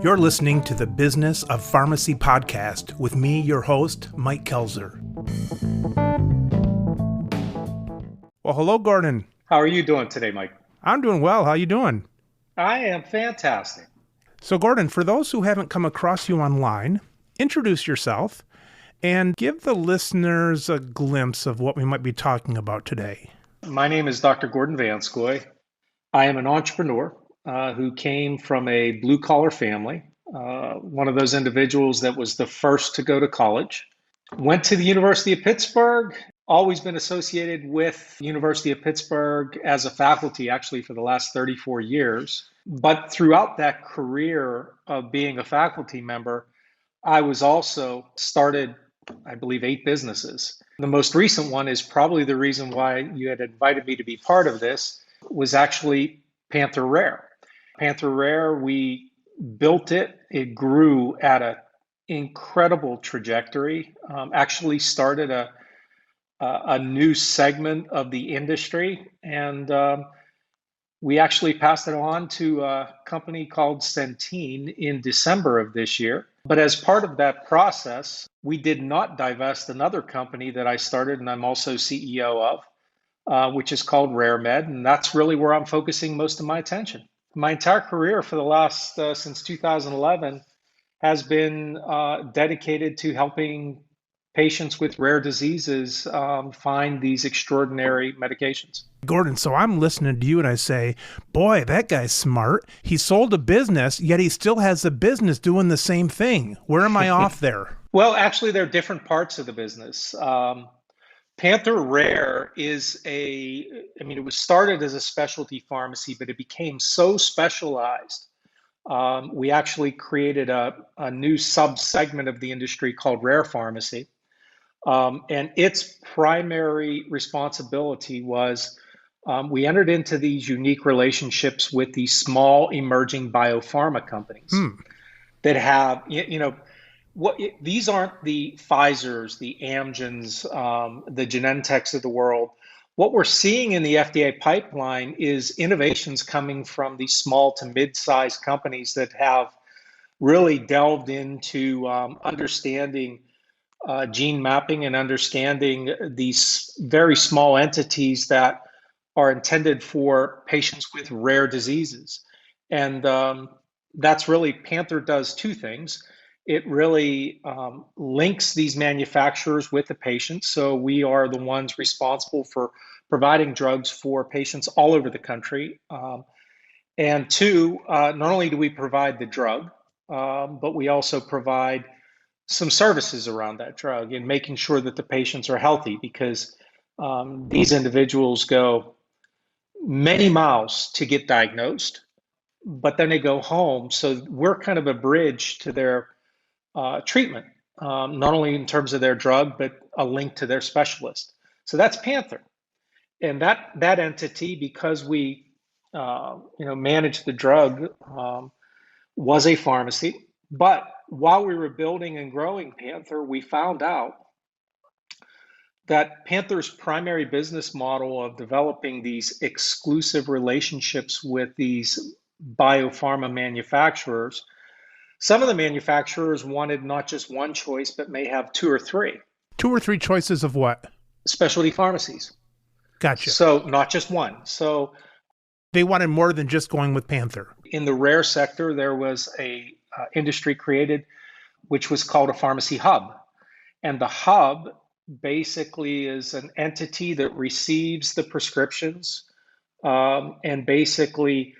You're listening to the Business of Pharmacy podcast with me, your host, Mike Kelzer. Well, hello, Gordon. How are you doing today, Mike? I'm doing well. How you doing? I am fantastic. So, Gordon, for those who haven't come across you online, introduce yourself and give the listeners a glimpse of what we might be talking about today. My name is Dr. Gordon Vanscoy. I am an entrepreneur who came from a blue-collar family, one of those individuals that was the first to go to college. Went to the University of Pittsburgh, always been associated with University of Pittsburgh as a faculty, actually, for the last 34 years. But throughout that career of being a faculty member, I was also started, I believe, 8 businesses. The most recent one is probably the reason why you had invited me to be part of this, was actually Panther Rare. Panther Rare, we built it. It grew at an incredible trajectory. Actually started a new segment of the industry, and we actually passed it on to a company called Centene in December of this year. But as part of that process, we did not divest another company that I started and I'm also CEO of, which is called RareMed. And that's really where I'm focusing most of my attention. My entire career for the last, since 2011, has been dedicated to helping patients with rare diseases find these extraordinary medications. Gordon, so I'm listening to you and I say, boy, that guy's smart. He sold a business, yet he still has a business doing the same thing. Where am I off there? Well, actually, there are different parts of the business. Panther Rare is it was started as a specialty pharmacy, but it became so specialized. We actually created a new sub-segment of the industry called Rare Pharmacy. And its primary responsibility was we entered into these unique relationships with these small emerging biopharma companies that have, these aren't the Pfizers, the Amgens, the Genentechs of the world. What we're seeing in the FDA pipeline is innovations coming from these small to mid-sized companies that have really delved into understanding gene mapping and understanding these very small entities that are intended for patients with rare diseases. And that's really, Panther does 2 things. It really links these manufacturers with the patients. So we are the ones responsible for providing drugs for patients all over the country. And 2, not only do we provide the drug, but we also provide some services around that drug and making sure that the patients are healthy, because these individuals go many miles to get diagnosed, but then they go home. So we're kind of a bridge to their treatment, not only in terms of their drug, but a link to their specialist. So that's Panther. And that entity, because we manage the drug, was a pharmacy. But while we were building and growing Panther, we found out that Panther's primary business model of developing these exclusive relationships with these biopharma manufacturers, some of the manufacturers wanted not just one choice, but may have 2 or 3. 2 or 3 choices of what? Specialty pharmacies. Gotcha. So not just one. So they wanted more than just going with Panther. In the rare sector, there was a industry created, which was called a pharmacy hub. And the hub basically is an entity that receives the prescriptions and basically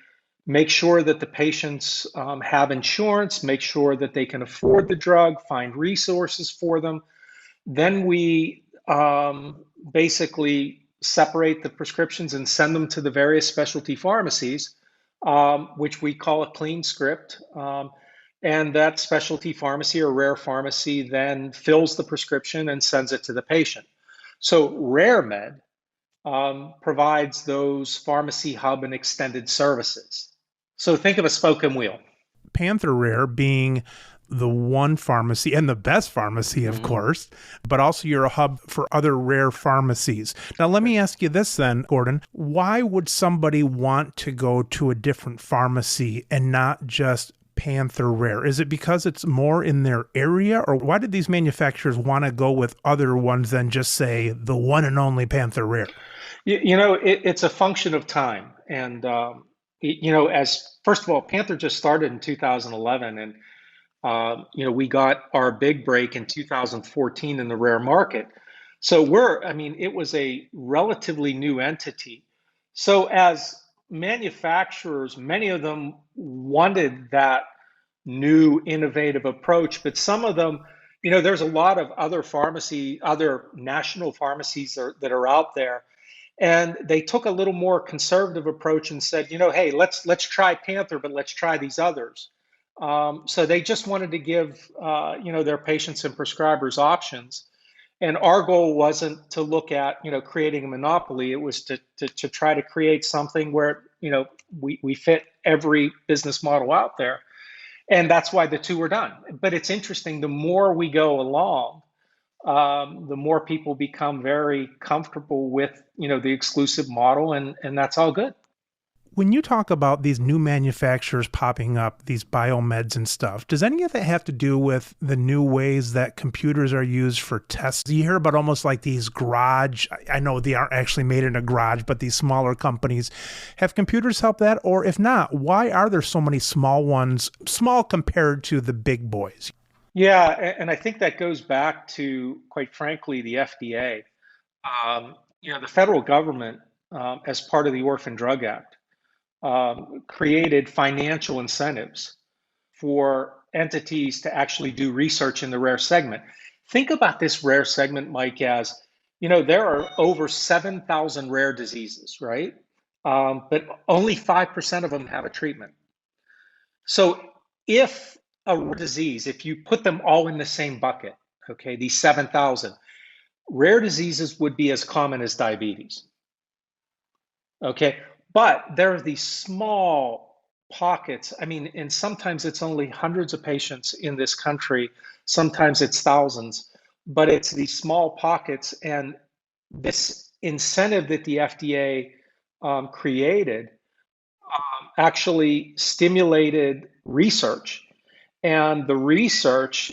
make sure that the patients have insurance, make sure that they can afford the drug, find resources for them. Then we basically separate the prescriptions and send them to the various specialty pharmacies, which we call a clean script. And that specialty pharmacy or rare pharmacy then fills the prescription and sends it to the patient. So RareMed provides those pharmacy hub and extended services. So think of a spoke and wheel. Panther Rare being the one pharmacy and the best pharmacy, of course, but also you're a hub for other rare pharmacies. Now, let me ask you this then, Gordon. Why would somebody want to go to a different pharmacy and not just Panther Rare? Is it because it's more in their area, or why did these manufacturers want to go with other ones than just say the one and only Panther Rare? It's a function of time. And, as first of all, Panther just started in 2011. And, we got our big break in 2014 in the rare market. So it was a relatively new entity. So as manufacturers, many of them wanted that new innovative approach, but some of them, there's a lot of other national pharmacies that are out there, and they took a little more conservative approach and said, hey, let's try Panther, but let's try these others. So they just wanted to give their patients and prescribers options. And our goal wasn't to look at creating a monopoly. It was to try to create something where we fit every business model out there. And that's why the two were done. But it's interesting, the more we go along, the more people become very comfortable with the exclusive model, and that's all good. When you talk about these new manufacturers popping up, these biomeds and stuff, does any of that have to do with the new ways that computers are used for tests? You hear about almost like these garage, I know they aren't actually made in a garage, but these smaller companies. Have computers helped that? Or if not, why are there so many small ones, small compared to the big boys? Yeah, and I think that goes back to, quite frankly, the FDA. The federal government, as part of the Orphan Drug Act, created financial incentives for entities to actually do research in the rare segment. Think about this rare segment, Mike, as there are over 7,000 rare diseases, right? But only 5% of them have a treatment. So if a rare disease, if you put them all in the same bucket, okay, these 7,000, rare diseases would be as common as diabetes. Okay, but there are these small pockets. And sometimes it's only hundreds of patients in this country, sometimes it's thousands, but it's these small pockets. And this incentive that the FDA created actually stimulated research. And the research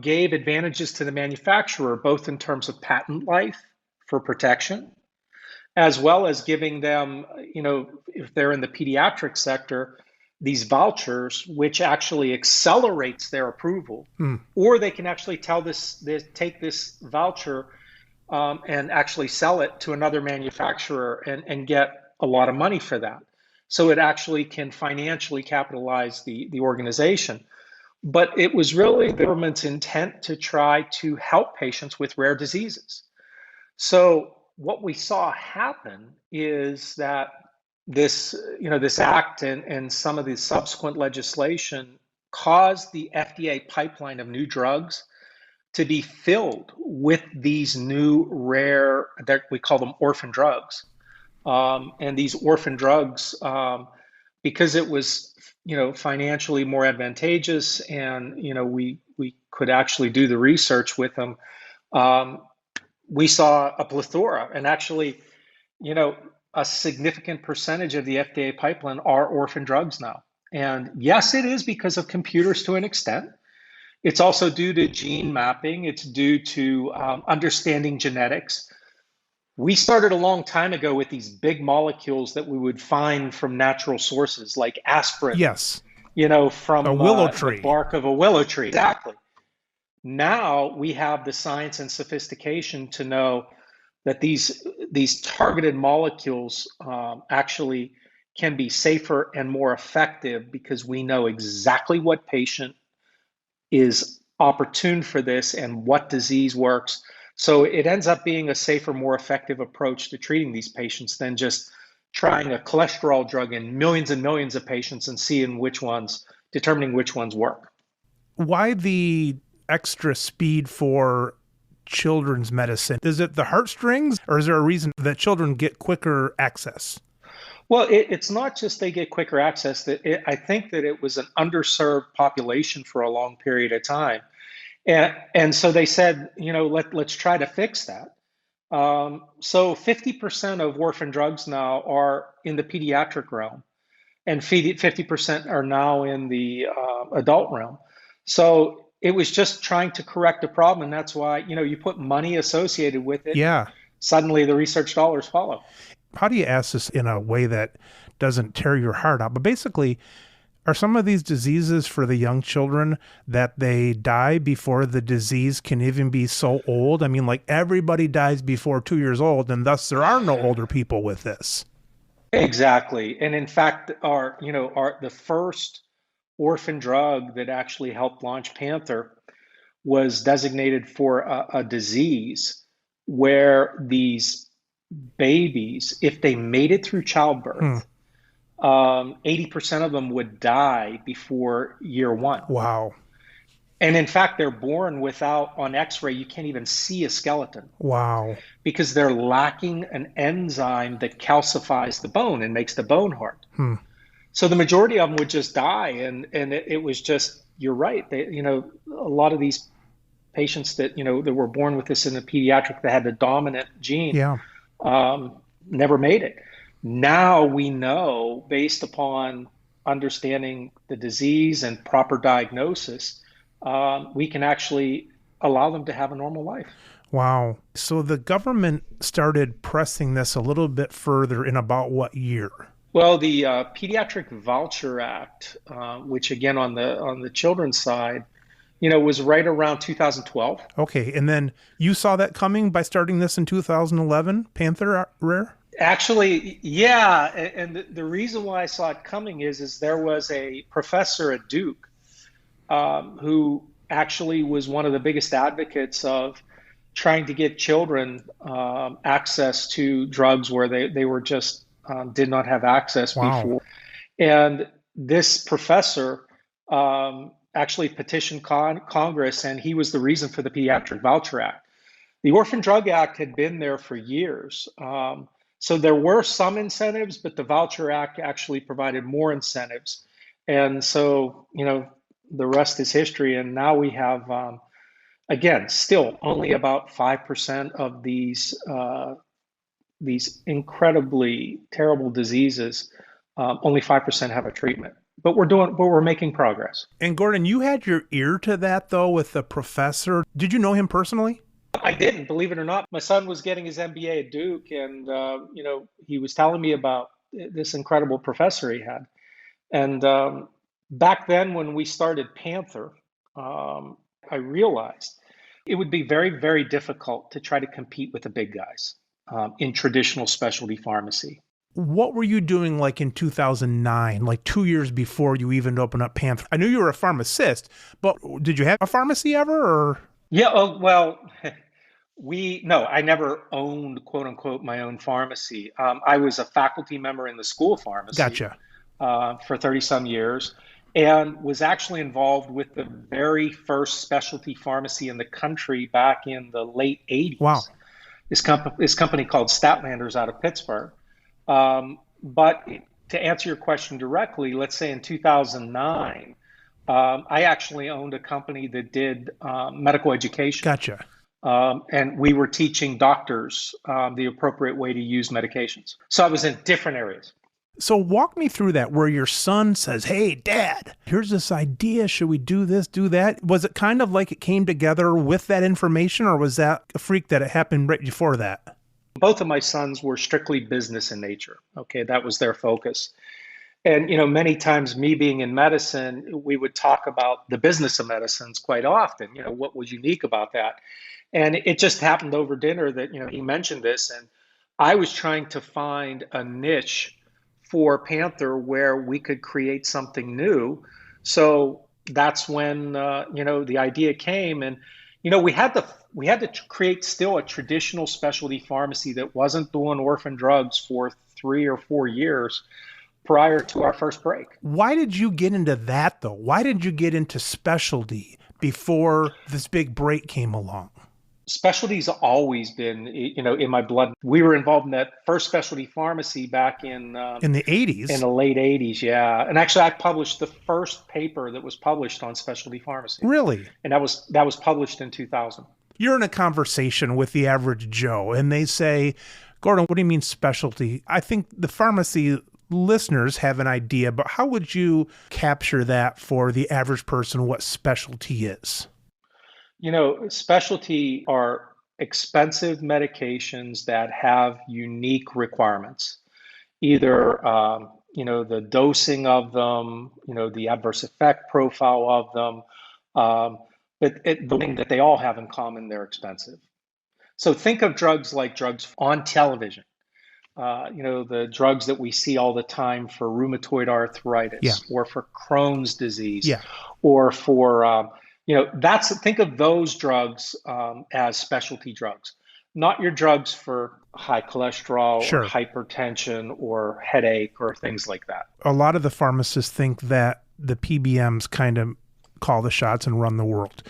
gave advantages to the manufacturer, both in terms of patent life for protection, as well as giving them, if they're in the pediatric sector, these vouchers, which actually accelerates their approval, or they can actually take this voucher and actually sell it to another manufacturer and get a lot of money for that. So it actually can financially capitalize the organization. But it was really the government's intent to try to help patients with rare diseases. So what we saw happen is that this act and some of the subsequent legislation caused the FDA pipeline of new drugs to be filled with these new rare, that we call them orphan drugs. And these orphan drugs, because it was financially more advantageous, and we could actually do the research with them, we saw a plethora, and actually, a significant percentage of the FDA pipeline are orphan drugs now. And yes, it is because of computers to an extent. It's also due to gene mapping. It's due to understanding genetics. We started a long time ago with these big molecules that we would find from natural sources, like aspirin. Yes. From a willow tree. The bark of a willow tree. Exactly. Now we have the science and sophistication to know that these targeted molecules actually can be safer and more effective, because we know exactly what patient is opportune for this and what disease works. So it ends up being a safer, more effective approach to treating these patients than just trying a cholesterol drug in millions and millions of patients and determining which ones work. Why the extra speed for children's medicine? Is it the heartstrings, or is there a reason that children get quicker access? Well, it's not just they get quicker access. I think that it was an underserved population for a long period of time. And so they said, let's try to fix that. So 50% of orphan drugs now are in the pediatric realm. and 50% are now in the adult realm. So it was just trying to correct a problem, and that's why, you put money associated with it, and Yeah. suddenly the research dollars follow. How do you ask this in a way that doesn't tear your heart out? But basically, are some of these diseases for the young children that they die before the disease can even be so old? I mean, like everybody dies before 2 years old, and thus there are no older people with this. Exactly. And in fact, the first orphan drug that actually helped launch Panther was designated for a disease where these babies, if they made it through Hmm. childbirth, 80% of them would die before year one. Wow. And in fact, they're born without, on x-ray, you can't even see a skeleton Wow. because they're lacking an enzyme that calcifies the bone and makes the bone hard. Hmm. So the majority of them would just die. And it was just, you're right. A lot of these patients that were born with this in the pediatric that had the dominant gene, Yeah. never made it. Now we know, based upon understanding the disease and proper diagnosis, we can actually allow them to have a normal life. Wow. So the government started pressing this a little bit further in about what year? Well, the Pediatric Voucher Act, which again on the children's side, was right around 2012. Okay. And then you saw that coming by starting this in 2011, Panther Rare? Actually, yeah, and the reason why I saw it coming is there was a professor at Duke who actually was one of the biggest advocates of trying to get children access to drugs where they were just did not have access Wow. before. And this professor actually petitioned Congress, and he was the reason for the Pediatric Voucher Act. The Orphan Drug Act had been there for years. So there were some incentives, but the Voucher Act actually provided more incentives. And so, the rest is history. And now we have, again, still only about 5% of these incredibly terrible diseases, only 5% have a treatment. But we're making progress. And Gordon, you had your ear to that though with the professor. Did you know him personally? I didn't, believe it or not. My son was getting his MBA at Duke, and he was telling me about this incredible professor he had. And back then, when we started Panther, I realized it would be very, very difficult to try to compete with the big guys in traditional specialty pharmacy. What were you doing like in 2009, like 2 years before you even opened up Panther? I knew you were a pharmacist, but did you have a pharmacy ever or? Yeah, oh, well, no, I never owned, quote unquote, my own pharmacy. I was a faculty member in the school of pharmacy Gotcha. for 30 some years, and was actually involved with the very first specialty pharmacy in the country back in the late 80s. Wow. This company called Statlanders out of Pittsburgh. But to answer your question directly, let's say in 2009, I actually owned a company that did medical education. Gotcha. And we were teaching doctors the appropriate way to use medications. So I was in different areas. So walk me through that where your son says, "Hey, Dad, here's this idea. Should we do this, do that?" Was it kind of like it came together with that information, or was that a freak that it happened right before that? Both of my sons were strictly business in nature. Okay, that was their focus. And many times, me being in medicine, we would talk about the business of medicines quite often. What was unique about that? And it just happened over dinner that he mentioned this, and I was trying to find a niche for Panther where we could create something new. So that's when the idea came, and we had to create still a traditional specialty pharmacy that wasn't doing orphan drugs for 3 or 4 years prior to our first break. Why did you get into that though? Why did you get into specialty before this big break came along? Specialty's always been, in my blood. We were involved in that first specialty pharmacy back in the 80s. In the late 80s, yeah. And actually, I published the first paper that was published on specialty pharmacy. Really? And that was published in 2000. You're in a conversation with the average Joe, and they say, "Gordon, what do you mean specialty?" I think the pharmacy listeners have an idea, but how would you capture that for the average person, what specialty is? Specialty are expensive medications that have unique requirements, either the dosing of them, the adverse effect profile of them, but the thing that they all have in common, they're expensive. So think of drugs like drugs on television. The drugs that we see all the time for rheumatoid Yeah. arthritis or for Crohn's disease Yeah. or for, think of those drugs as specialty drugs, not your drugs for high cholesterol or Sure. hypertension or headache or things like that. A lot of the pharmacists think that the PBMs kind of call the shots and run the world.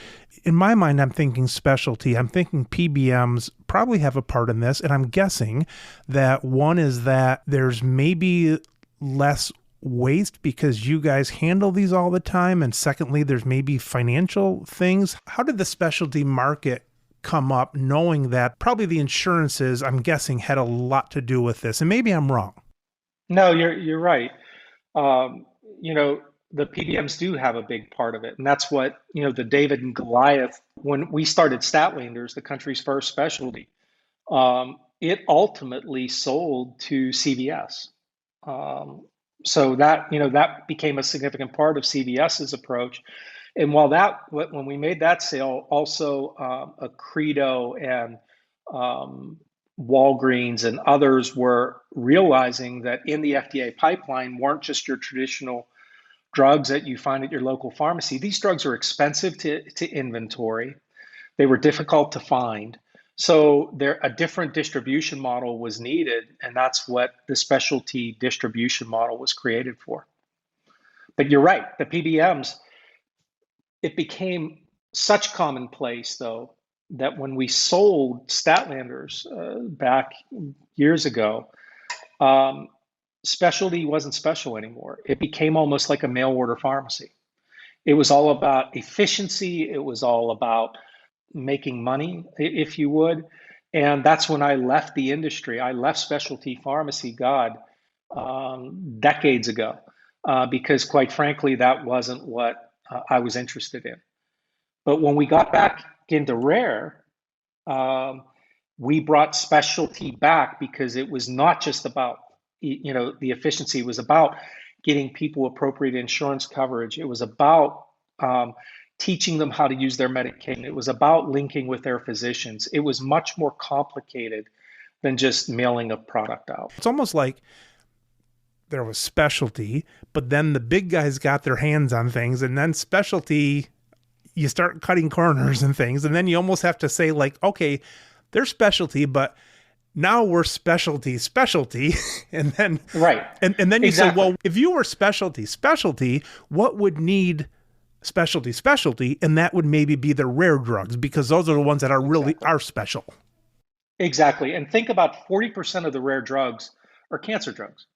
In my mind, I'm thinking specialty. I'm thinking PBMs probably have a part in this. And I'm guessing that one is that there's maybe less waste because you guys handle these all the time. And secondly, there's maybe financial things. How did the specialty market come up knowing that probably the insurances, I'm guessing, had a lot to do with this? And maybe I'm wrong. No, you're right. Um, the PBMs do have a big part of it. And that's what, the David and Goliath, when we started Statlanders, the country's first specialty, it ultimately sold to CVS. So that became a significant part of CVS's approach. And when we made that sale, also a Credo and Walgreens and others were realizing that in the FDA pipeline weren't just your traditional drugs that you find at your local pharmacy. These drugs are expensive to inventory. They were difficult to find. So a different distribution model was needed, and that's what the specialty distribution model was created for. But you're right, the PBMs, it became such commonplace, though, that when we sold Statlanders back years ago, specialty wasn't special anymore. It became almost like a mail order pharmacy. It was all about efficiency. It was all about making money, if you would. And that's when I left the industry. I left specialty pharmacy, decades ago, because quite frankly, that wasn't what I was interested in. But when we got back into Rare, we brought specialty back because it was not just about the efficiency. It was about getting people appropriate insurance coverage. It was about teaching them how to use their medication. It was about linking with their physicians. It was much more complicated than just mailing a product out. It's almost like there was specialty, but then the big guys got their hands on things, and then specialty, you start cutting corners and things, and then you almost have to say like, okay, they're specialty, but now we're specialty, and then right, and then you exactly. say, well, if you were specialty, what would need specialty, and that would maybe be the rare drugs, because those are the ones that are really are special. Exactly, and think about 40% of the rare drugs are cancer drugs.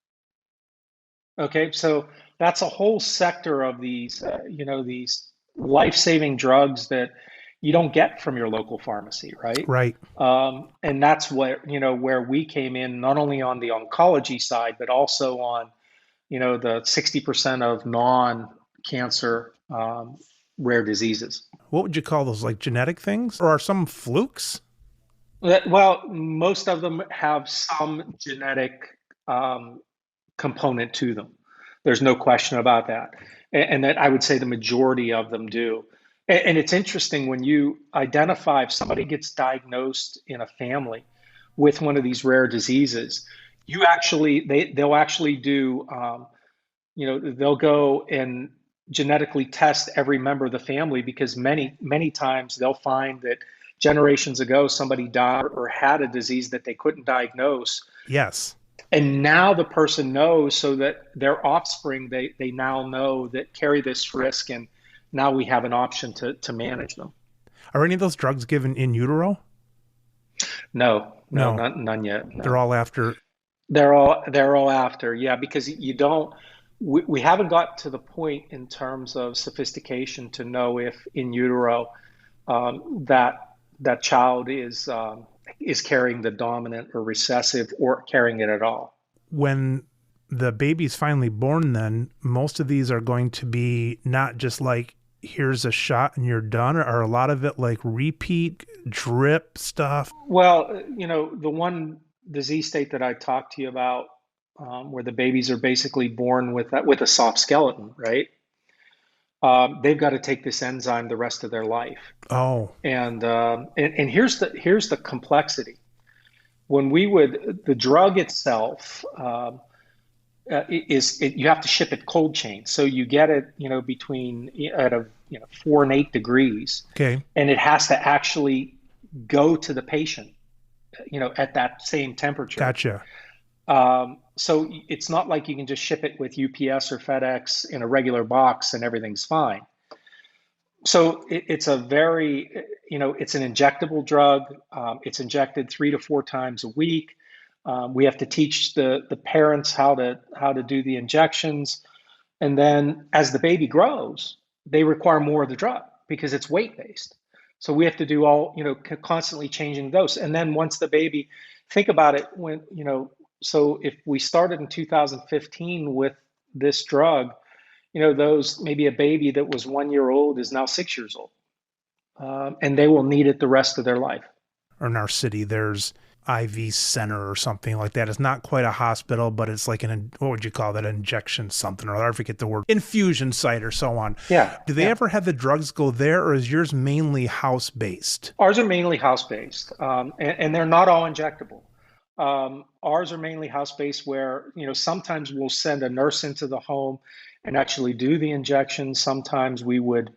Okay, so that's a whole sector of these, these life-saving drugs that you don't get from your local pharmacy, right? Right. And that's what, where we came in, not only on the oncology side, but also on, the 60% of non-cancer rare diseases. What would you call those? Like genetic things? Or are some flukes? Well, most of them have some genetic component to them. There's no question about that. And that I would say the majority of them do. And it's interesting when you identify if somebody gets diagnosed in a family with one of these rare diseases, they'll actually do, they'll go and genetically test every member of the family, because many times they'll find that generations ago somebody died or had a disease that they couldn't diagnose. Yes. And now the person knows, so that their offspring, they now know that carry this risk, and now we have an option to manage them. Are any of those drugs given in utero? No. None yet. No. They're all after. They're all after, yeah, because we haven't got to the point in terms of sophistication to know if in utero that child is carrying the dominant or recessive, or carrying it at all. When the baby's finally born, then most of these are going to be not just like, here's a shot and you're done, or a lot of it like repeat drip stuff? Well, the one disease state that I talked to you about, where the babies are basically born with a soft skeleton, right? They've got to take this enzyme the rest of their life. Oh, And here's the complexity. The drug itself, you have to ship it cold chain. So you get it, between at 4 and 8 degrees, okay. and it has to actually go to the patient, at that same temperature. Gotcha. So it's not like you can just ship it with UPS or FedEx in a regular box and everything's fine. So it's a very, it's an injectable drug. It's injected 3 to 4 times a week. We have to teach the parents how to do the injections. And then as the baby grows, they require more of the drug because it's weight-based. So we have to do constantly changing dose. And then once the baby, think about it, so if we started in 2015 with this drug, those, maybe a baby that was 1 year old is now 6 years old. And they will need it the rest of their life. Or in our city, there's IV center or something like that. It's not quite a hospital, but it's like what would you call that? Injection something, or I forget the word, infusion site or so on. Yeah. Do they ever have the drugs go there, or is yours mainly house-based? Ours are mainly house-based, and they're not all injectable. Ours are mainly house-based where, sometimes we'll send a nurse into the home and actually do the injection. Sometimes we would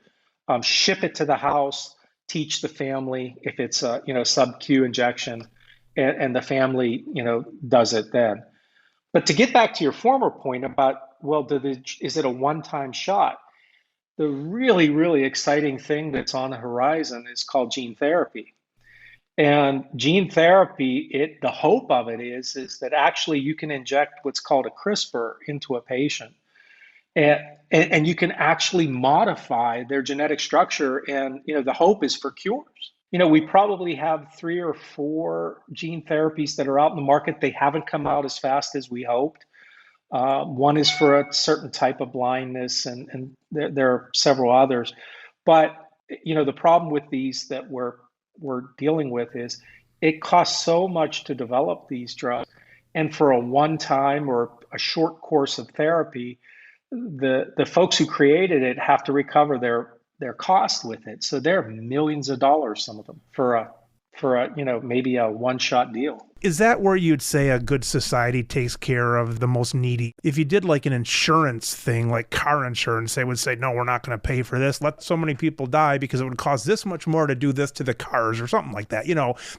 ship it to the house, teach the family if it's a, sub-Q injection, and the family, does it then. But to get back to your former point about, well, is it a one-time shot? The really, really exciting thing that's on the horizon is called gene therapy. And gene therapy, the hope of it is that actually you can inject what's called a CRISPR into a patient. And you can actually modify their genetic structure. And, the hope is for cures. We probably have 3 or 4 gene therapies that are out in the market. They haven't come out as fast as we hoped. One is for a certain type of blindness, and there are several others. But, the problem with these that we're dealing with is it costs so much to develop these drugs. And for a one-time or a short course of therapy, the folks who created it have to recover their cost with it. So they're millions of dollars, some of them, for a maybe a one-shot deal. Is that where you'd say a good society takes care of the most needy? If you did like an insurance thing, like car insurance, they would say, no, we're not going to pay for this. Let so many people die because it would cost this much more to do this to the cars or something like that.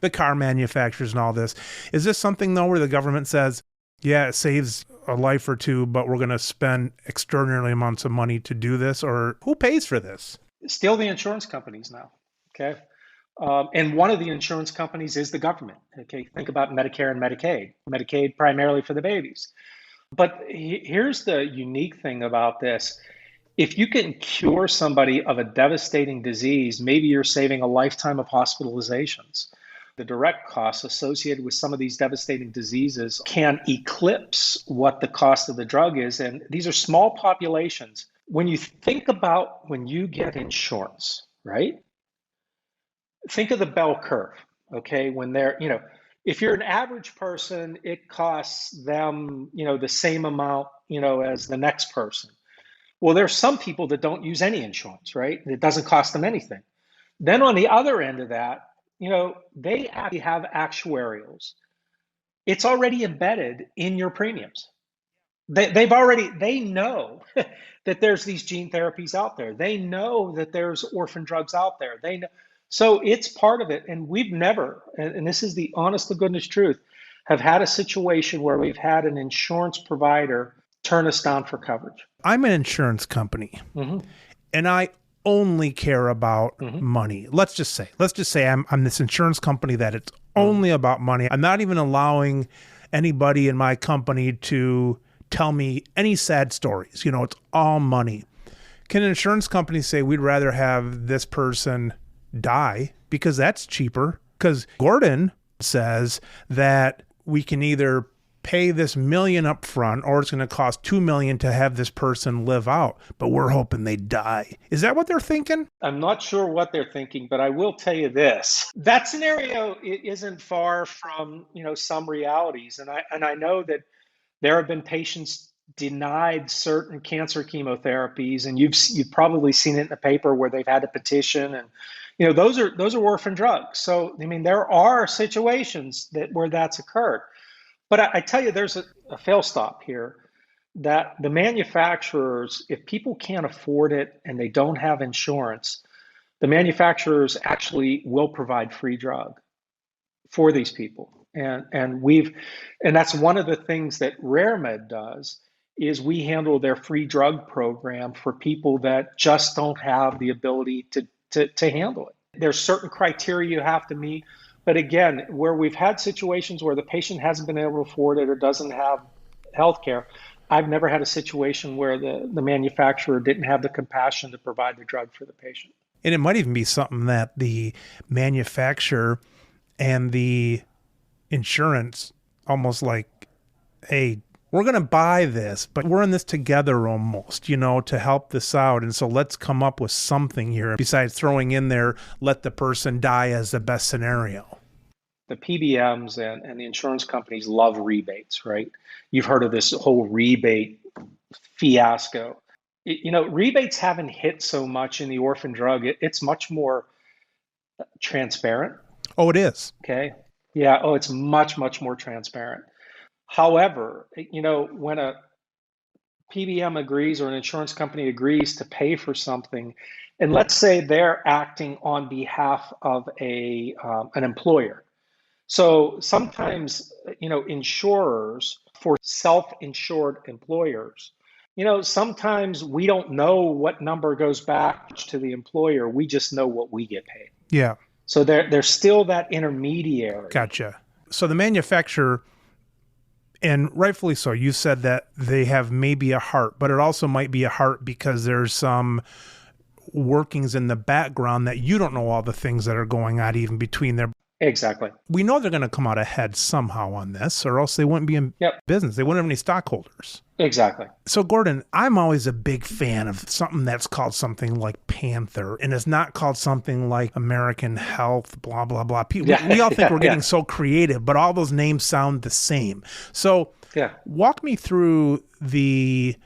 The car manufacturers and all this. Is this something, though, where the government says, yeah, it saves a life or two, but we're going to spend extraordinary amounts of money to do this? Or who pays for this? Still the insurance companies now, okay? And one of the insurance companies is the government. Okay, think about Medicare and Medicaid. Medicaid primarily for the babies. But here's the unique thing about this. If you can cure somebody of a devastating disease, maybe you're saving a lifetime of hospitalizations. The direct costs associated with some of these devastating diseases can eclipse what the cost of the drug is. And these are small populations. When you think about when you get insurance, right? Think of the bell curve, okay? When they're, if you're an average person, it costs them, the same amount, as the next person. Well, there's some people that don't use any insurance, right? It doesn't cost them anything. Then on the other end of that, they actually have actuarials. It's already embedded in your premiums. They know that there's these gene therapies out there. They know that there's orphan drugs out there. They know. So it's part of it. And we've never, and this is the honest to goodness truth, have had a situation where we've had an insurance provider turn us down for coverage. I'm an insurance company, and I only care about money. Let's just say I'm this insurance company that it's only about money. I'm not even allowing anybody in my company to tell me any sad stories. It's all money. Can an insurance company say, we'd rather have this person die because that's cheaper? Because Gordon says that we can either pay this million up front, or it's going to cost 2 million to have this person live out, but we're hoping they die. Is that what they're thinking? I'm not sure what they're thinking, but I will tell you this. That scenario isn't far from, some realities. And I know that there have been patients denied certain cancer chemotherapies, and you've probably seen it in the paper where they've had a petition, and those are orphan drugs. So I mean, there are situations where that's occurred. But I tell you, there's a fail stop here, that the manufacturers, if people can't afford it and they don't have insurance, the manufacturers actually will provide free drug for these people. And that's one of the things that RareMed does, is we handle their free drug program for people that just don't have the ability to handle it. There's certain criteria you have to meet. But again, where we've had situations where the patient hasn't been able to afford it or doesn't have health care, I've never had a situation where the manufacturer didn't have the compassion to provide the drug for the patient. And it might even be something that the manufacturer and the insurance almost like, hey, we're going to buy this, but we're in this together almost, to help this out. And so let's come up with something here besides throwing in there, let the person die as the best scenario. The PBMs and the insurance companies love rebates, right? You've heard of this whole rebate fiasco. Rebates haven't hit so much in the orphan drug. It's much more transparent. Oh, it is. Okay. Yeah. Oh, it's much, much more transparent. However, when a PBM agrees or an insurance company agrees to pay for something, and let's say they're acting on behalf of an employer. So sometimes, insurers, for self-insured employers, sometimes we don't know what number goes back to the employer. We just know what we get paid. Yeah. So there's still that intermediary. Gotcha. So the manufacturer, and rightfully so, you said that they have maybe a heart, but it also might be a heart because there's some workings in the background that you don't know all the things that are going on even between their. Exactly. We know they're going to come out ahead somehow on this, or else they wouldn't be in business. They wouldn't have any stockholders. Exactly. So, Gordon, I'm always a big fan of something that's called something like Panther, and it's not called something like American Health, blah, blah, blah. We all think we're getting so creative, but all those names sound the same. So walk me through the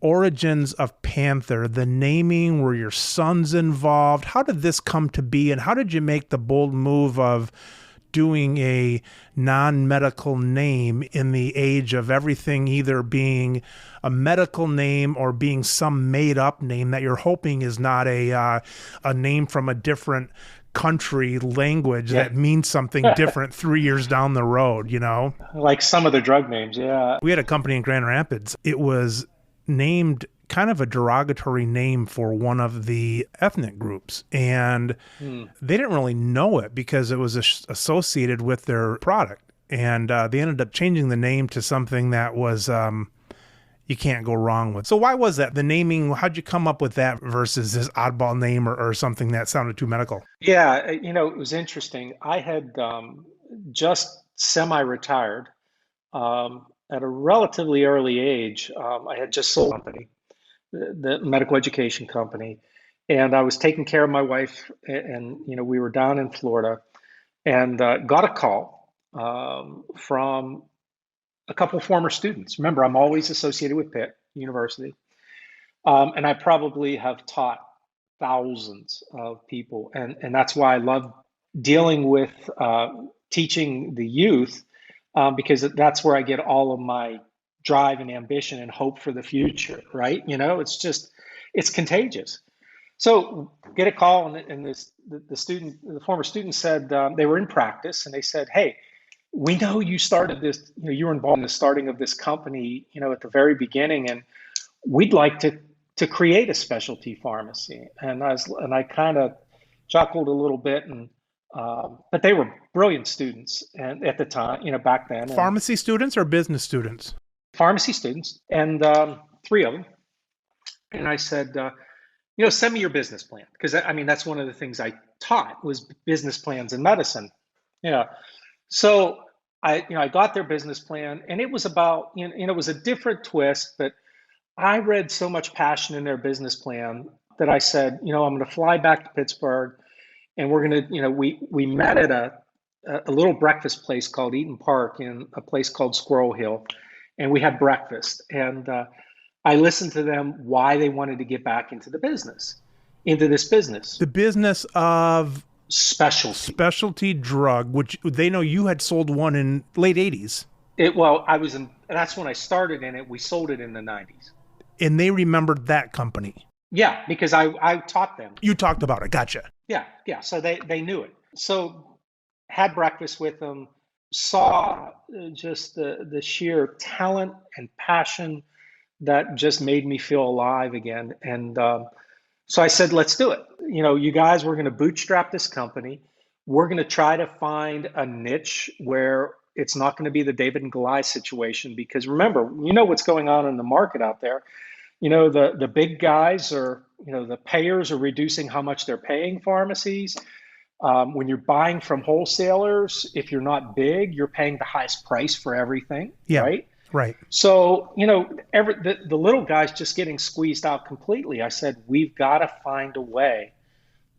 origins of Panther, the naming, were your sons involved? How did this come to be, and how did you make the bold move of doing a non-medical name in the age of everything either being a medical name or being some made-up name that you're hoping is not a name from a different country language that means something different 3 years down the road, Like some of the drug names, yeah. We had a company in Grand Rapids. It was named kind of a derogatory name for one of the ethnic groups. And they didn't really know it because it was associated with their product. And they ended up changing the name to something that was you can't go wrong with. So why was that? The naming, how'd you come up with that versus this oddball name or something that sounded too medical? Yeah, it was interesting. I had just semi-retired. At a relatively early age, I had just sold a company, the medical education company, and I was taking care of my wife, and we were down in Florida, and got a call from a couple former students. Remember, I'm always associated with Pitt University, and I probably have taught thousands of people, and that's why I love dealing with teaching the youth. Because that's where I get all of my drive and ambition and hope for the future, right? It's contagious. So get a call, and the former student said they were in practice, and they said, "Hey, we know you started this, you were involved in the starting of this company, at the very beginning, and we'd like to create a specialty pharmacy." And I kind of chuckled a little bit, but they were brilliant students, and at the time, back then. Pharmacy students or business students? Pharmacy students, and 3 of them. And I said, send me your business plan, because that's one of the things I taught was business plans in medicine. Yeah. So I got their business plan, and it was about, it was a different twist, but I read so much passion in their business plan that I said, I'm going to fly back to Pittsburgh, and we're going to, we met at a little breakfast place called Eaton Park in a place called Squirrel Hill, and we had breakfast. And I listened to them why they wanted to get back into this business. The business of Specialty drug, which they know you had sold one in late 80s. Well, that's when I started in it. We sold it in the 90s. And they remembered that company. Yeah, because I taught them. You talked about it. Gotcha. Yeah. So they knew it. So had breakfast with them, saw just the sheer talent and passion that just made me feel alive again. And so I said, let's do it. You guys, we're going to bootstrap this company. We're going to try to find a niche where it's not going to be the David and Goliath situation. Because remember, what's going on in the market out there. The big guys are, the payers are reducing how much they're paying pharmacies. When you're buying from wholesalers, if you're not big, you're paying the highest price for everything, right? Right. So, the little guy's just getting squeezed out completely. I said, we've got to find a way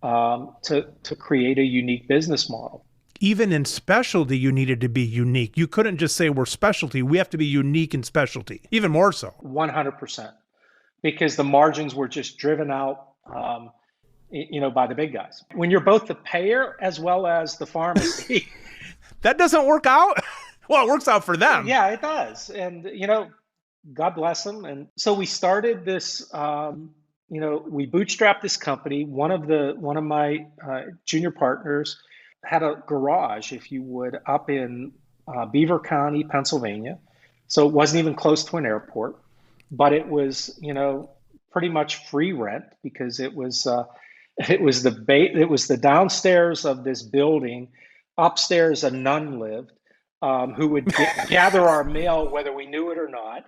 to create a unique business model. Even in specialty, you needed to be unique. You couldn't just say we're specialty. We have to be unique in specialty, even more so. 100%. Because the margins were just driven out, by the big guys. When you're both the payer as well as the pharmacy. That doesn't work out. Well, it works out for them. Yeah, it does. And, God bless them. And so we started this, we bootstrapped this company. One of my junior partners had a garage, if you would, up in Beaver County, Pennsylvania. So it wasn't even close to an airport. But it was, pretty much free rent because it was the downstairs of this building. Upstairs, a nun lived who would gather our mail, whether we knew it or not,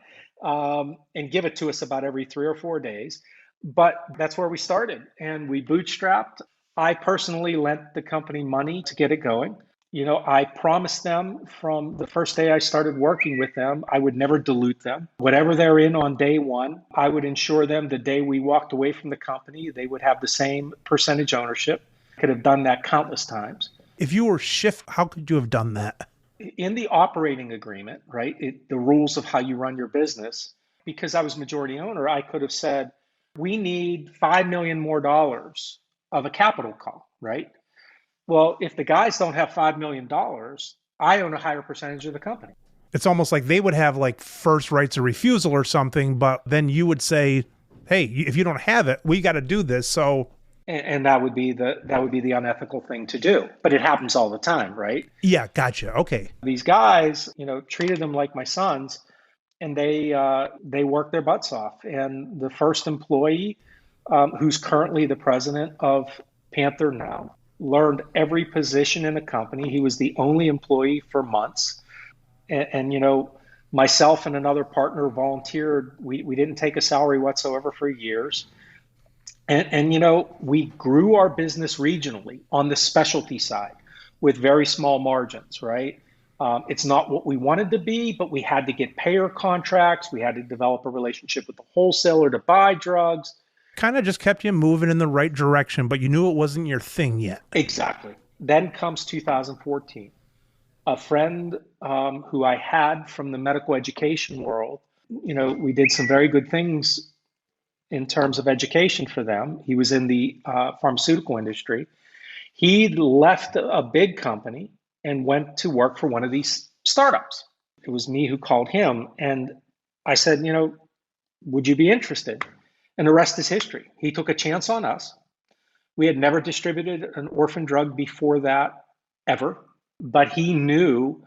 and give it to us about every 3 or 4 days. But that's where we started, and we bootstrapped. I personally lent the company money to get it going. I promised them from the first day I started working with them, I would never dilute them. Whatever they're in on day one, I would ensure them the day we walked away from the company, they would have the same percentage ownership. Could have done that countless times. If you were Schiff, how could you have done that? In the operating agreement, right, the rules of how you run your business, because I was majority owner, I could have said, we need $5 million more of a capital call, right? Well, if the guys don't have $5 million, I own a higher percentage of the company. It's almost like they would have like first rights of refusal or something, but then you would say, hey, if you don't have it, we got to do this. So, and that would be the unethical thing to do. But it happens all the time, right? Yeah, gotcha. Okay. These guys, treated them like my sons, and they worked their butts off. And the first employee, who's currently the president of Panther now, learned every position in the company. He was the only employee for months. And myself and another partner volunteered. We didn't take a salary whatsoever for years. And we grew our business regionally on the specialty side with very small margins, right? It's not what we wanted to be, but we had to get payer contracts. We had to develop a relationship with the wholesaler to buy drugs. Kind of just kept you moving in the right direction, but you knew it wasn't your thing yet. Exactly. Then comes 2014. A friend who I had from the medical education world, we did some very good things in terms of education for them. He was in the pharmaceutical industry. He left a big company and went to work for one of these startups. It was me who called him. And I said, would you be interested? And the rest is history. He took a chance on us. We had never distributed an orphan drug before that, ever. But he knew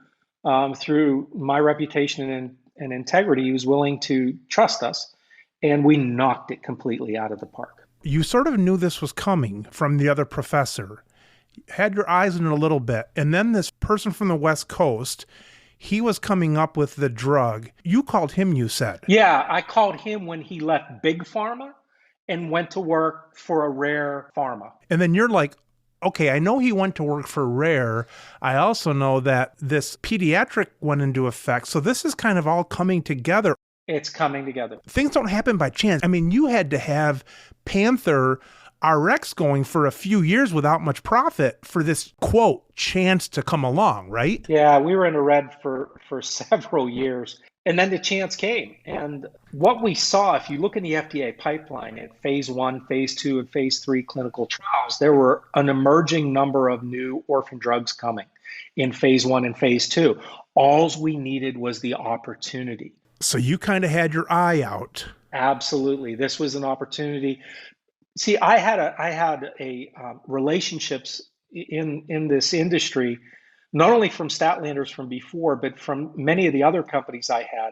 through my reputation and integrity, he was willing to trust us. And we knocked it completely out of the park. You sort of knew this was coming from the other professor. Had your eyes in it a little bit. And then this person from the West Coast, he was coming up with the drug. You called him, you said. Yeah, I called him when he left Big Pharma and went to work for a rare pharma. And then you're like, okay, I know he went to work for Rare. I also know that this pediatric went into effect. So this is kind of all coming together. It's coming together. Things don't happen by chance. I mean, you had to have Panther RX going for a few years without much profit for this, quote, chance to come along, right? Yeah, we were in the red for several years. And then the chance came. And what we saw, if you look in the FDA pipeline at phase 1, phase 2, and phase 3 clinical trials, there were an emerging number of new orphan drugs coming in phase 1 and phase 2. All we needed was the opportunity. So you kind of had your eye out. Absolutely. This was an opportunity. See, I had relationships in this industry, not only from Statlanders from before, but from many of the other companies I had.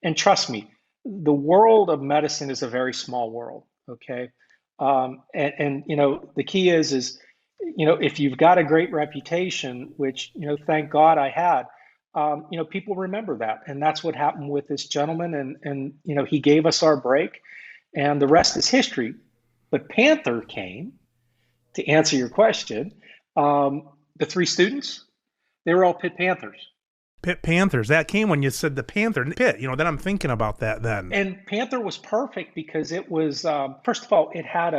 And trust me, the world of medicine is a very small world. Okay, and the key is if you've got a great reputation, which thank God I had, people remember that, and that's what happened with this gentleman, and he gave us our break, and the rest is history. But Panther came, to answer your question, the 3 students, they were all Pitt Panthers. Pitt Panthers. That came when you said the Panther. Pitt, then I'm thinking about that then. And Panther was perfect because it was, first of all, it had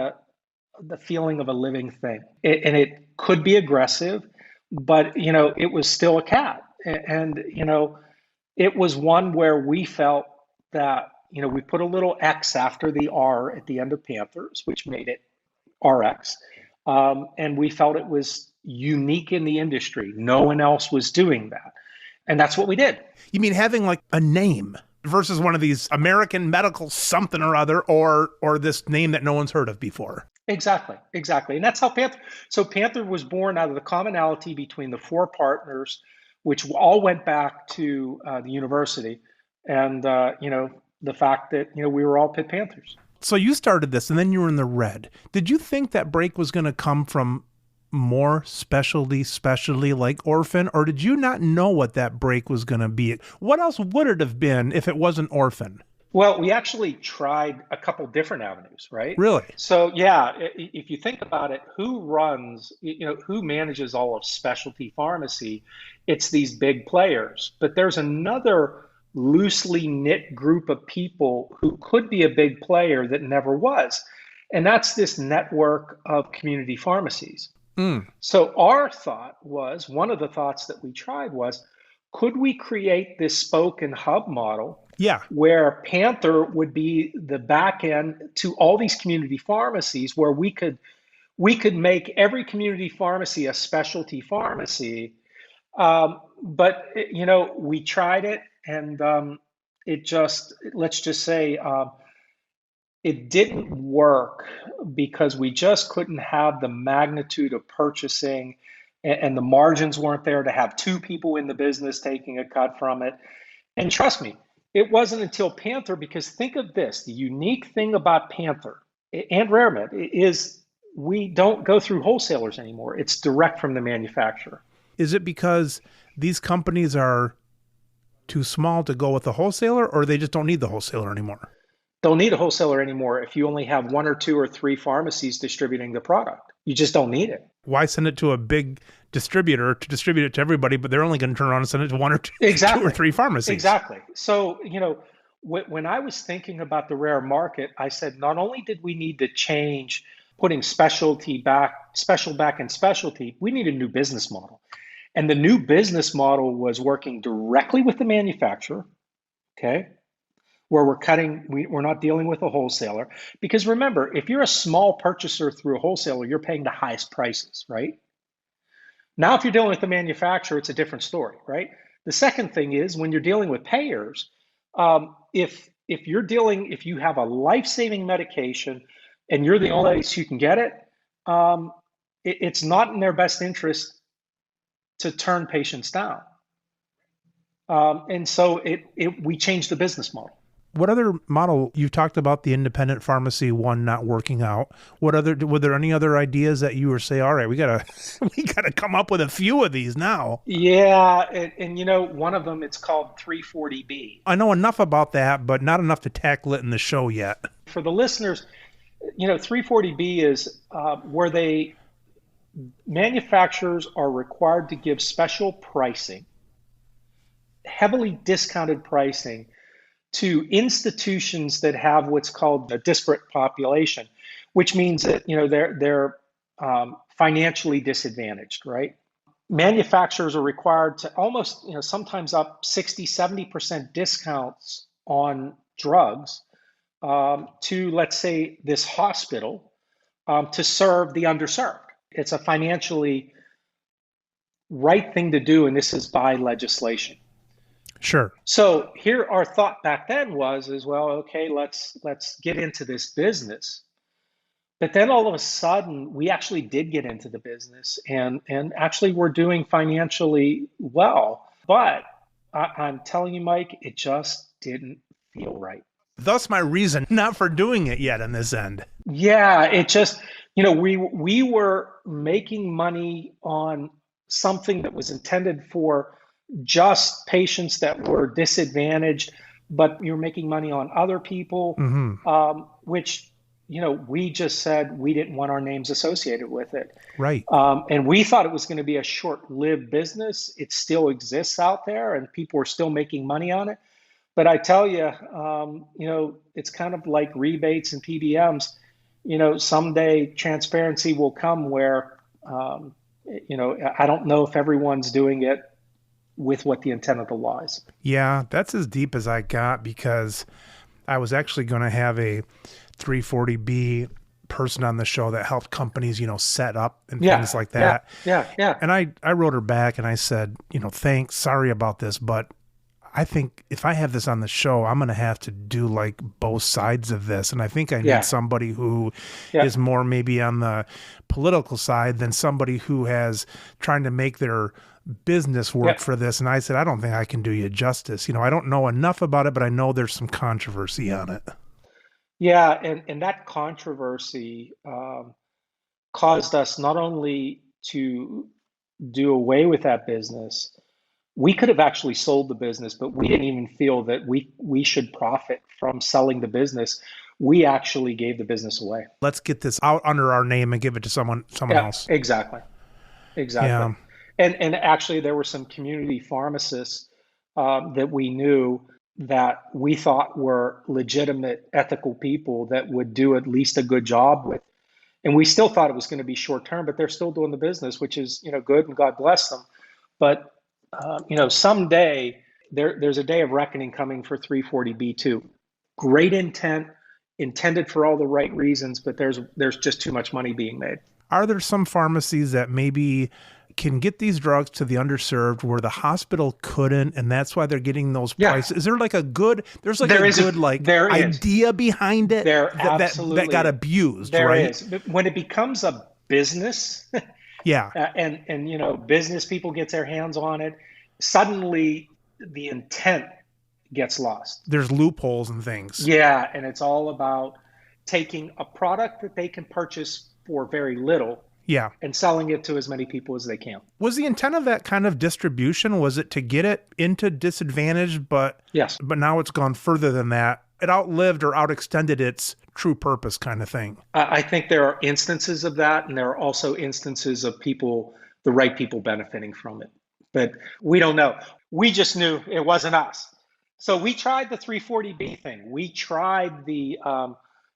the feeling of a living thing. And it could be aggressive, but, it was still a cat. And it was one where we felt that, we put a little X after the R at the end of Panthers, which made it RX. And we felt it was unique in the industry. No one else was doing that. And that's what we did. You mean having like a name versus one of these American medical something or other, or this name that no one's heard of before? Exactly. And that's how Panther. So Panther was born out of the commonality between the 4 partners, which all went back to the university, and the fact that we were all Pitt Panthers. So you started this, and then you were in the red. Did you think that break was going to come from more specialty like orphan, or did you not know what that break was going to be? What else would it have been if it wasn't orphan? Well, we actually tried a couple different avenues, right? Really? So yeah, if you think about it, who manages all of specialty pharmacy? It's these big players. But there's another loosely knit group of people who could be a big player that never was. And that's this network of community pharmacies. So our thought was, one of the thoughts that we tried was, could we create this spoke and hub model? Yeah. Where Panther would be the back end to all these community pharmacies, where we could make every community pharmacy a specialty pharmacy. But we tried it, and let's just say it didn't work because we just couldn't have the magnitude of purchasing, and the margins weren't there to have 2 people in the business taking a cut from it. And trust me, it wasn't until Panther, because think of this, the unique thing about Panther and RareMed is we don't go through wholesalers anymore. It's direct from the manufacturer. Is it because these companies are too small to go with the wholesaler, or they just don't need the wholesaler anymore? Don't need a wholesaler anymore if you only have 1 or 2 or 3 pharmacies distributing the product. You just don't need it. Why send it to a big distributor to distribute it to everybody, but they're only going to turn around and send it to 1 or 2, exactly. 2 or 3 pharmacies? Exactly. So, when I was thinking about the rare market, I said, not only did we need to change putting special back in specialty, we need a new business model. And the new business model was working directly with the manufacturer, okay? Where we're not dealing with a wholesaler. Because remember, if you're a small purchaser through a wholesaler, you're paying the highest prices, right? Now, if you're dealing with the manufacturer, it's a different story, right? The second thing is, when you're dealing with payers, if you have a life-saving medication and you're the only place you can get it, it's not in their best interest to turn patients down. And so we changed the business model. What other model? You talked about the independent pharmacy one not working out. Were there any other ideas that you were saying, all right, we gotta come up with a few of these now? Yeah, and one of them, it's called 340B. I know enough about that, but not enough to tackle it in the show yet. For the listeners, 340B is where they Manufacturers are required to give special pricing, heavily discounted pricing, to institutions that have what's called a disparate population, which means that they're financially disadvantaged, right? Manufacturers are required to almost, sometimes up 60, 70% discounts on drugs to, let's say, this hospital to serve the underserved. It's a financially right thing to do, and this is by legislation. Sure. So here, our thought back then was, as well, okay, let's get into this business. But then all of a sudden, we actually did get into the business, and actually we're doing financially well. But I'm telling you, Mike, it just didn't feel right. Thus my reason not for doing it yet on this end. Yeah, it just, we were making money on something that was intended for just patients that were disadvantaged, but you were making money on other people, which, we just said we didn't want our names associated with it. Right. And we thought it was going to be a short-lived business. It still exists out there, and people are still making money on it. But I tell you, it's kind of like rebates and PBMs. Someday transparency will come where, I don't know if everyone's doing it with what the intent of the law is. Yeah, that's as deep as I got, because I was actually going to have a 340B person on the show that helped companies, set up and things like that. Yeah. And I wrote her back and I said, thanks, sorry about this, but I think if I have this on the show, I'm going to have to do like both sides of this. And I think I need somebody who is more maybe on the political side than somebody who has trying to make their business work for this. And I said, I don't think I can do you justice. I don't know enough about it, but I know there's some controversy on it. Yeah. And that controversy caused us not only to do away with that business. We could have actually sold the business, but we didn't even feel that we should profit from selling the business. We actually gave the business away. Let's get this out under our name and give it to someone else. Exactly. Yeah. And actually, there were some community pharmacists that we knew that we thought were legitimate, ethical people that would do at least a good job with. And we still thought it was going to be short term, but they're still doing the business, which is good, and God bless them. But someday there's a day of reckoning coming for 340B2. Great intent, intended for all the right reasons, but there's just too much money being made. Are there some pharmacies that maybe can get these drugs to the underserved where the hospital couldn't, and that's why they're getting those prices? Is there like a good, idea behind it that got abused, right? There is. But when it becomes a business, and business people get their hands on it, suddenly the intent gets lost. There's loopholes and things. Yeah, and it's all about taking a product that they can purchase for very little and selling it to as many people as they can. Was the intent of that kind of distribution, was it to get it into disadvantage, but now it's gone further than that? It outlived or outextended its true purpose kind of thing. I think there are instances of that, and there are also instances of the right people benefiting from it. But we don't know. We just knew it wasn't us. So we tried the 340B thing. We tried the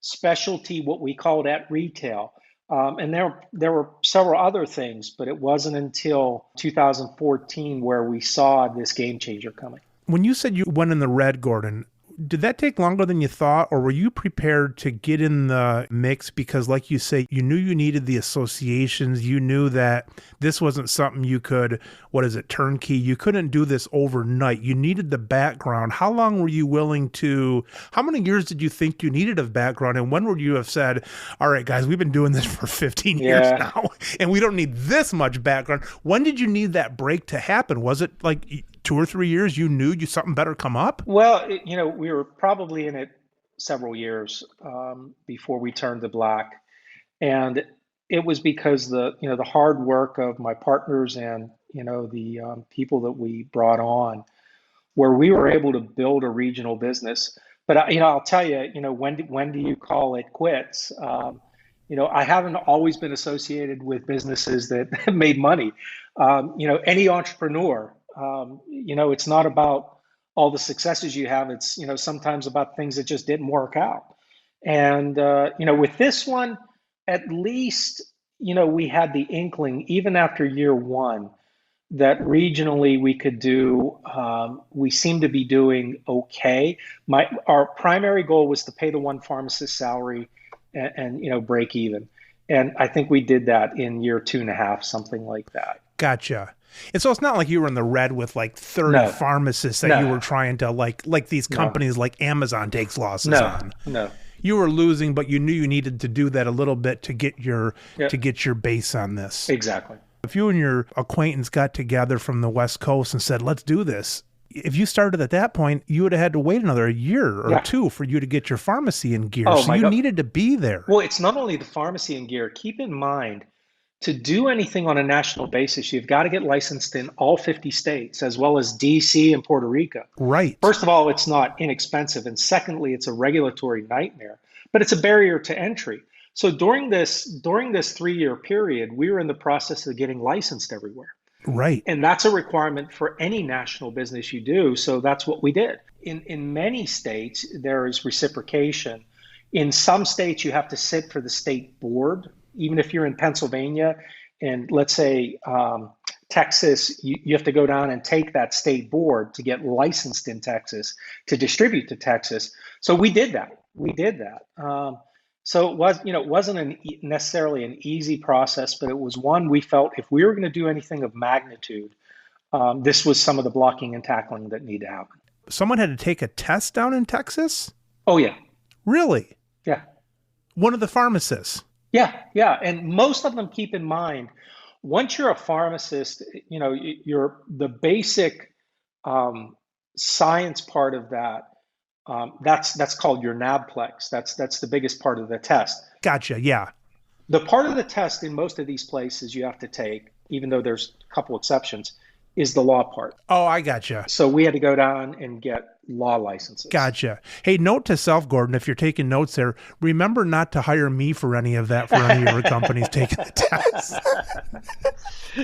specialty, what we called at retail. And there were several other things, but it wasn't until 2014 where we saw this game changer coming. When you said you went in the red, Gordon, did that take longer than you thought, or were you prepared to get in the mix? Because like you say, you knew you needed the associations. You knew that this wasn't something you could, turnkey. You couldn't do this overnight. You needed the background. How long were you willing to, how many years did you think you needed of background? And when would you have said, all right, guys, we've been doing this for 15 years now, and we don't need this much background? When did you need that break to happen? Was it like 2 or 3 years you knew something better come up? Well, we were probably in it several years before we turned to black. And it was because the hard work of my partners and, the people that we brought on, where we were able to build a regional business. But, I'll tell you, when do you call it quits? I haven't always been associated with businesses that made money. Any entrepreneur, it's not about all the successes you have. It's, sometimes about things that just didn't work out. And, with this one, at least, we had the inkling, even after year one, that regionally we could do, we seem to be doing okay. Our primary goal was to pay the one pharmacist salary and break even. And I think we did that in year 2.5, something like that. Gotcha. And so it's not like you were in the red with like 30 No, pharmacists that you no, were trying to like these no, companies like Amazon takes losses no, on. no. You were losing, but you knew you needed to do that a little bit to get your Yeah, base on this. exactly. If you and your acquaintance got together from the West Coast and said, "Let's do this," if you started at that point, you would have had to wait another year or Yeah. two for you to get your pharmacy in gear. Oh So my you God. needed to be there. Well, it's not only the pharmacy and gear. Keep in mind, to do anything on a national basis, you've got to get licensed in all 50 states, as well as DC and Puerto Rico. Right. First of all, it's not inexpensive. And secondly, it's a regulatory nightmare, but it's a barrier to entry. So during this 3-year period, we were in the process of getting licensed everywhere. Right. And that's a requirement for any national business you do. So that's what we did. In many states, there is reciprocation. In some states, you have to sit for the state board. Even if you're in Pennsylvania and let's say Texas, you have to go down and take that state board to get licensed in Texas to distribute to Texas. So we did that. We did that. So it wasn't necessarily an easy process, but it was one we felt if we were going to do anything of magnitude, this was some of the blocking and tackling that need to happen. Someone had to take a test down in Texas? Oh yeah, Really? yeah, One of the pharmacists. yeah, yeah. And most of them, keep in mind, once you're a pharmacist, you're the basic um, science part of that. That's called your NABPLEX. That's the biggest part of the test. Gotcha. Yeah. The part of the test in most of these places you have to take, even though there's a couple exceptions, is the law part. Oh, I gotcha. So we had to go down and get law licenses. Gotcha. Hey, note to self, Gordon, if you're taking notes there, remember not to hire me for any of that for any of your companies taking the test.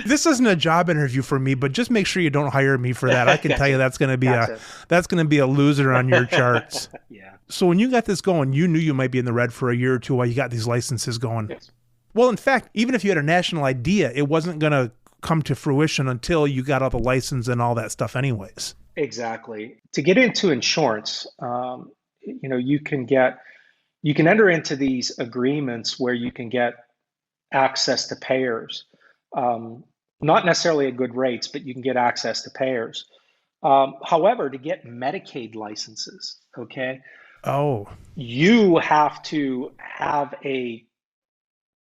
This isn't a job interview for me, but just make sure you don't hire me for that. I can tell you that's going to be a loser on your charts. Yeah. So when you got this going, you knew you might be in the red for a year or two while you got these licenses going. Yes. Well, in fact, even if you had a national idea, it wasn't going to come to fruition until you got all the license and all that stuff anyways. Exactly. To get into insurance, you can enter into these agreements where you can get access to payers. Not necessarily at good rates, but you can get access to payers. However, to get Medicaid licenses, okay, Oh, you have to have a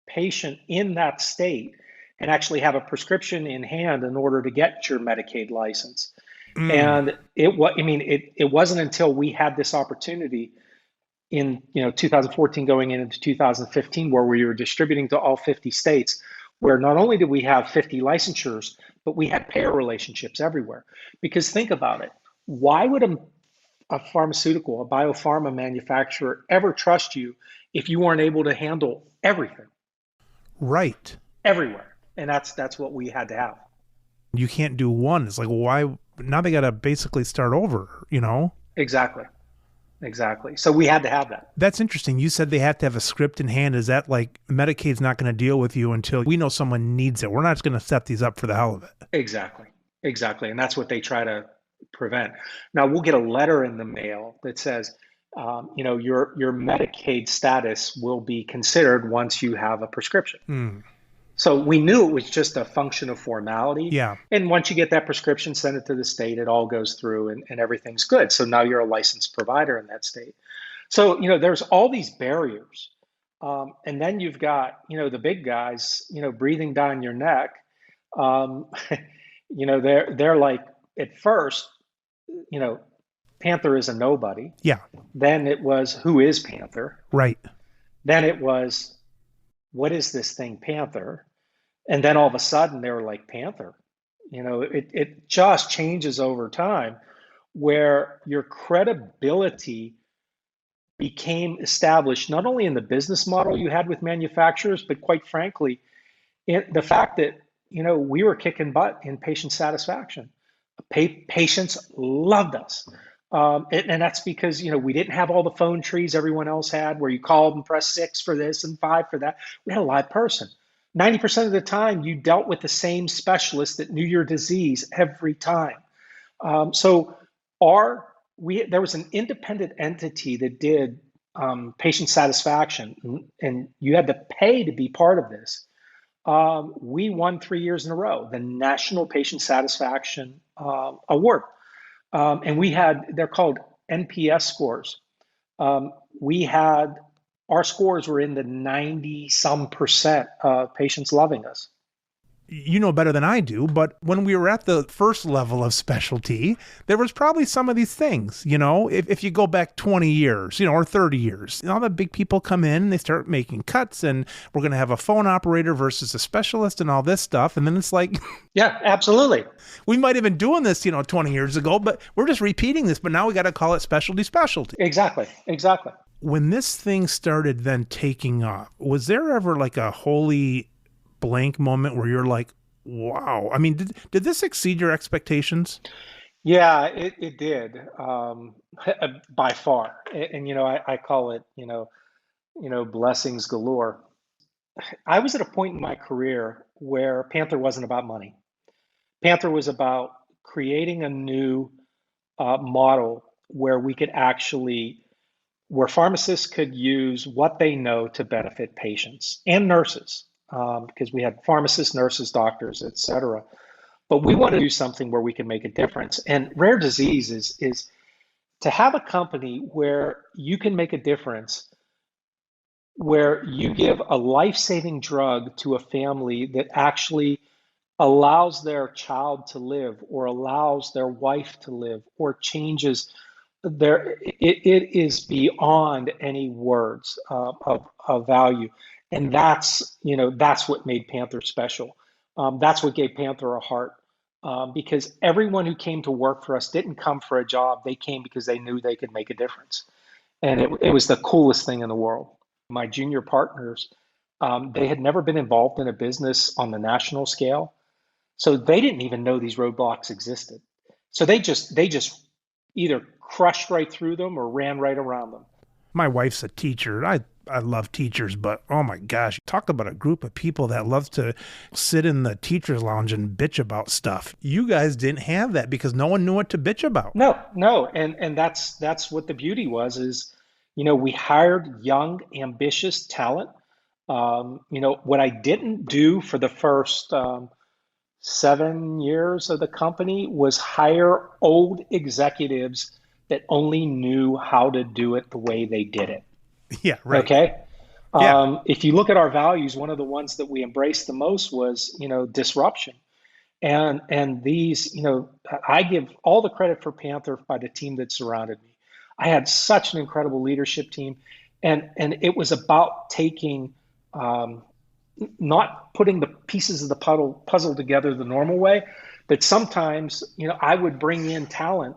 patient in that state and actually have a prescription in hand in order to get your Medicaid license. And it wasn't until we had this opportunity in 2014 going into 2015 where we were distributing to all 50 states, where not only did we have 50 licensures, but we had payer relationships everywhere. Because think about it, why would a pharmaceutical, a biopharma manufacturer ever trust you if you weren't able to handle everything right. everywhere? And that's what we had to have. You can't do one. It's like, why? Now they got to basically start over, Exactly. So we had to have that. That's interesting. You said they have to have a script in hand. Is that like Medicaid's not going to deal with you until we know someone needs it? We're not just going to set these up for the hell of it. Exactly. And that's what they try to prevent. Now we'll get a letter in the mail that says, your Medicaid status will be considered once you have a prescription. So we knew it was just a function of formality. Yeah. And once you get that prescription, send it to the state, it all goes through and everything's good. So now you're a licensed provider in that state. So, there's all these barriers. And then you've got, the big guys, breathing down your neck. They're like, at first, Panther is a nobody. Yeah. Then it was, who is Panther? Right. Then it was, what is this thing, Panther? And then all of a sudden they were like, Panther. It just changes over time where your credibility became established not only in the business model you had with manufacturers, but quite frankly, the fact that we were kicking butt in patient satisfaction. Patients loved us, and that's because we didn't have all the phone trees everyone else had, where you called and press 6 for this and 5 for that. We had a live person. 90% of the time, you dealt with the same specialist that knew your disease every time. So there was an independent entity that did patient satisfaction, and you had to pay to be part of this. We won 3 years in a row the National Patient Satisfaction Award, and they're called NPS scores. We had Our scores were in the 90 some percent of patients loving us. You know better than I do, but when we were at the first level of specialty, there was probably some of these things, if you go back 20 years, or 30 years, all the big people come in, they start making cuts, and we're going to have a phone operator versus a specialist and all this stuff. And then it's like, yeah, absolutely. We might have been doing this, 20 years ago, but we're just repeating this, but now we got to call it specialty. Exactly. When this thing started then taking off, was there ever like a holy blank moment where you're like, wow, I mean, did this exceed your expectations? Yeah, it did, by far. And I call it, blessings galore. I was at a point in my career where Panther wasn't about money. Panther was about creating a new model where where pharmacists could use what they know to benefit patients and nurses, because we had pharmacists, nurses, doctors, et cetera. But we want to do something where we can make a difference. And rare disease is to have a company where you can make a difference, where you give a life-saving drug to a family that actually allows their child to live, or allows their wife to live, or changes it is beyond any words of value. And that's what made Panther special. That's what gave Panther a heart, because everyone who came to work for us didn't come for a job. They came because they knew they could make a difference. And it was the coolest thing in the world. My junior partners, they had never been involved in a business on the national scale. So they didn't even know these roadblocks existed. So they just either crushed right through them or ran right around them. My wife's a teacher. I love teachers, but oh my gosh, talk about a group of people that love to sit in the teacher's lounge and bitch about stuff. You guys didn't have that because no one knew what to bitch about. No. And that's what the beauty was, is, we hired young, ambitious talent. What I didn't do for the first 7 years of the company was hire old executives that only knew how to do it the way they did it. Yeah, right. Okay. Yeah. If you look at our values, one of the ones that we embraced the most was, disruption. And these, I give all the credit for Panther by the team that surrounded me. I had such an incredible leadership team, and it was about taking, not putting the pieces of the puzzle together the normal way, but sometimes, I would bring in talent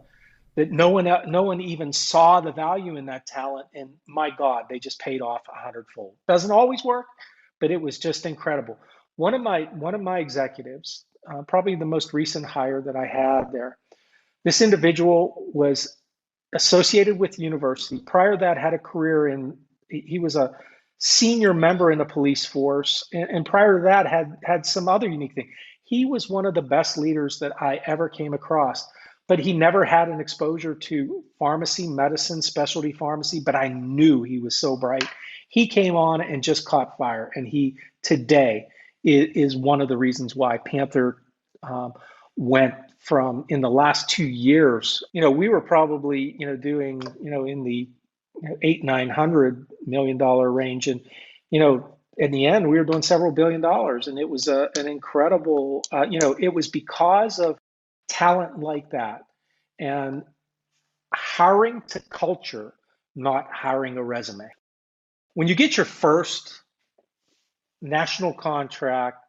that no one even saw the value in that talent, and my God, they just paid off 100-fold. Doesn't always work, but it was just incredible. One of my executives, probably the most recent hire that I had there, this individual was associated with the university. Prior to that, had a career he was a senior member in the police force, and prior to that had some other unique thing. He was one of the best leaders that I ever came across, but he never had an exposure to pharmacy, medicine, specialty pharmacy, but I knew he was so bright. He came on and just caught fire, and he today is one of the reasons why Panther went from, in the last 2 years, we were probably, doing, in the $800-900 million range. And, in the end, we were doing several $billion. And it was an incredible, it was because of talent like that, and hiring to culture, not hiring a resume. When you get your first national contract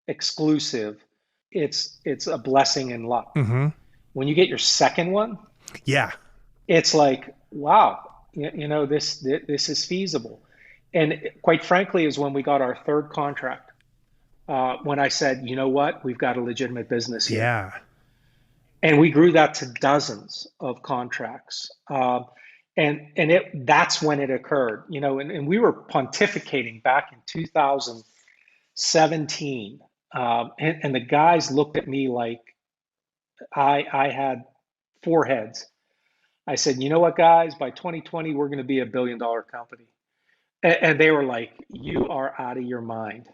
exclusive, it's a blessing and luck. Mm-hmm. When you get your second one, yeah, it's like, wow, this is feasible. And quite frankly, is when we got our third contract, when I said, you know what, we've got a legitimate business here. Yeah. And we grew that to dozens of contracts. That's when it occurred, and we were pontificating back in 2017. And the guys looked at me like I had four heads. I said, you know what, guys, by 2020, we're going to be $1 billion company. And they were like, you are out of your mind.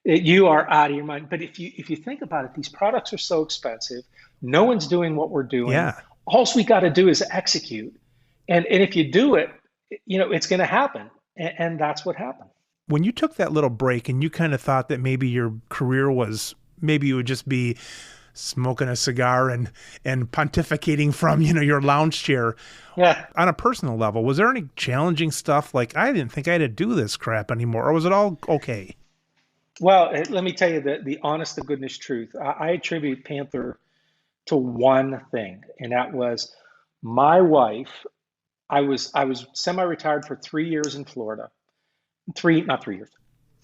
You are out of your mind. But if you think about it, these products are so expensive. No one's doing what we're doing. Yeah. All we got to do is execute. And if you do it, it's going to happen. And that's what happened. When you took that little break and you kind of thought that maybe your career was, maybe it would just be smoking a cigar and pontificating from, your lounge chair. Yeah. On a personal level, was there any challenging stuff like, I didn't think I had to do this crap anymore, or was it all okay? Well, let me tell you the honest to goodness truth. I attribute Panther to one thing, and that was my wife. I was semi-retired for 3 years in Florida. Not 3 years,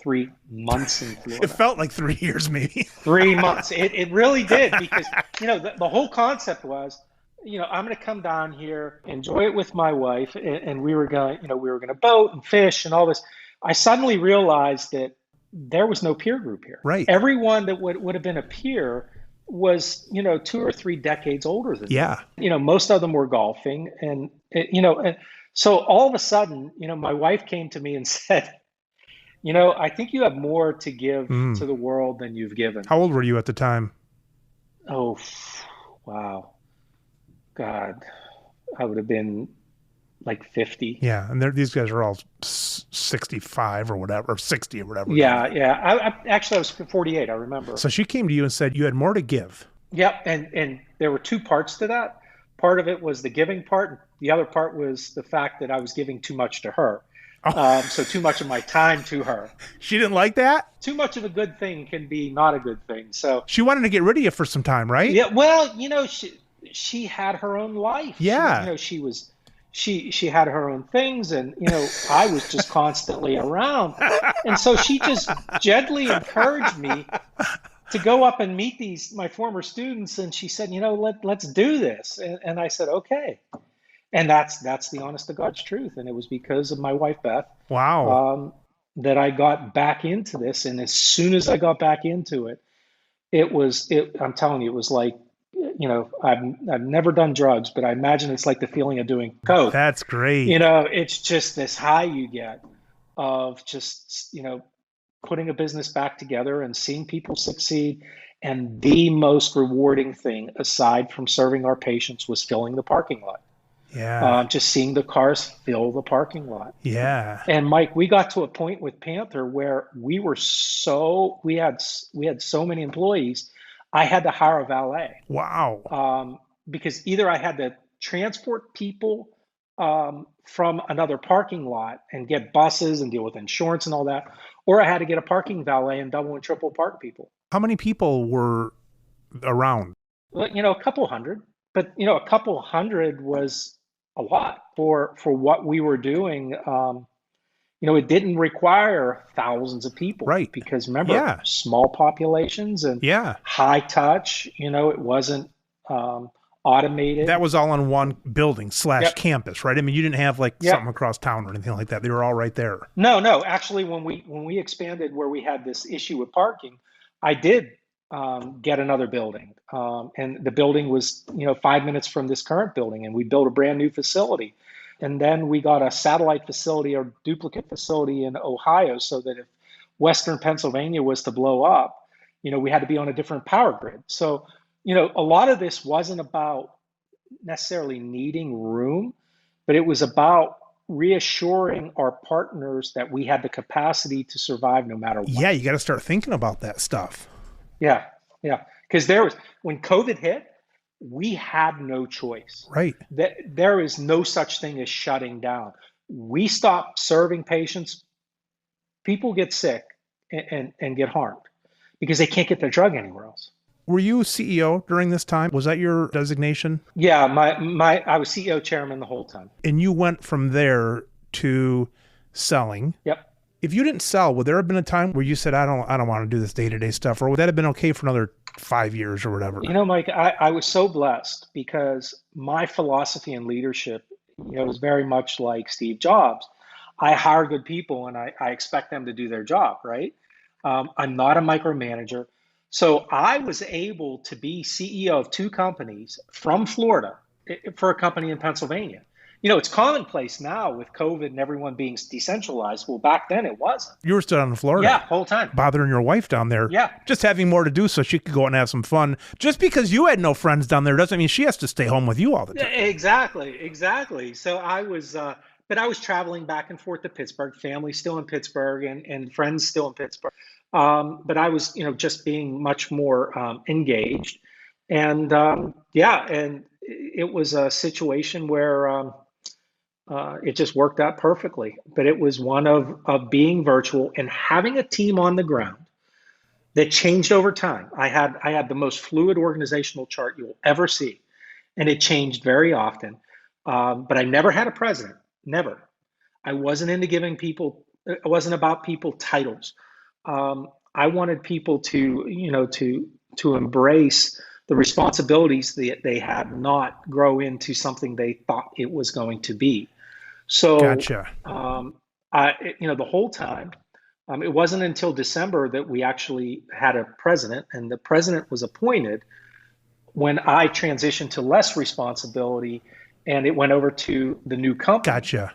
3 months in Florida. It felt like 3 years, maybe. 3 months. It really did, because the whole concept was, I'm going to come down here, enjoy it with my wife, and we were going to boat and fish and all this. I suddenly realized that there was no peer group here. Right. Everyone that would have been a peer was 2 or 3 decades older than me. Most of them were golfing, and so all of a sudden, my wife came to me and said, I think you have more to give to the world than you've given. How old were you at the time? Oh, wow. God, I would have been like 50. Yeah, and these guys are all 65 or whatever, or 60 or whatever. Yeah. I was 48, I remember. So she came to you and said you had more to give. Yep, and there were two parts to that. Part of it was the giving part. The other part was the fact that I was giving too much to her. So too much of my time to her. She didn't like that? Too much of a good thing can be not a good thing. So she wanted to get rid of you for some time, right? Yeah. Well, she had her own life. Yeah. She had her own things, and I was just constantly around, and so she just gently encouraged me to go up and meet my former students, and she said, let's do this, and I said, okay. And that's the honest to God's truth. And it was because of my wife, Beth. Wow. That I got back into this. And as soon as I got back into it, I'm telling you, it was like, I've never done drugs, but I imagine it's like the feeling of doing coke. That's great. It's just this high you get of just, putting a business back together and seeing people succeed. And the most rewarding thing, aside from serving our patients, was filling the parking lot. Yeah. Just seeing the cars fill the parking lot. Yeah. And Mike, we got to a point with Panther where we had so many employees, I had to hire a valet. Wow. Because either I had to transport people from another parking lot and get buses and deal with insurance and all that, or I had to get a parking valet and double and triple park people. How many people were around? Well, a couple hundred, but a couple hundred was a lot for what we were doing. It didn't require thousands of people, right? Because remember, small populations and high touch. It wasn't automated. That was all on one building / campus, right? I mean, you didn't have like something across town or anything like that. They were all right there. No. Actually, when we expanded, where we had this issue with parking, I did get another building, and the building was 5 minutes from this current building, and we built a brand new facility. And then we got a satellite facility or duplicate facility in Ohio, so that if Western Pennsylvania was to blow up, we had to be on a different power grid. So, a lot of this wasn't about necessarily needing room, but it was about reassuring our partners that we had the capacity to survive no matter what. Yeah, you got to start thinking about that stuff. Yeah. Because when COVID hit, we had no choice. Right. There is no such thing as shutting down. We stopped serving patients. People get sick and get harmed because they can't get their drug anywhere else. Were you CEO during this time? Was that your designation? Yeah, I was CEO chairman the whole time. And you went from there to selling. Yep. If you didn't sell, would there have been a time where you said, I don't want to do this day-to-day stuff, or would that have been okay for another 5 years or whatever? Mike, I was so blessed because my philosophy in leadership, was very much like Steve Jobs. I hire good people and I expect them to do their job, right? I'm not a micromanager. So I was able to be CEO of two companies from Florida for a company in Pennsylvania. It's commonplace now with COVID and everyone being decentralized. Well, back then it wasn't. You were still down in Yeah, Florida, whole time. bothering your wife down there, Yeah. just having more to do so she could go out and have some fun. Just because you had no friends down there doesn't mean she has to stay home with you all the time. Exactly. So but I was traveling back and forth to Pittsburgh, family still in Pittsburgh and friends still in Pittsburgh. But I was, just being much more engaged. And yeah, and it was a situation where it just worked out perfectly. But it was one of being virtual and having a team on the ground that changed over time. I had the most fluid organizational chart you'll ever see, and it changed very often. But I never had a president, never. I wasn't into giving people. It wasn't about people titles. I wanted people to embrace the responsibilities that they had, not grow into something they thought it was going to be. So, Gotcha. the whole time, it wasn't until December that we actually had a president, and the president was appointed when I transitioned to less responsibility, and it went over to the new company. Gotcha.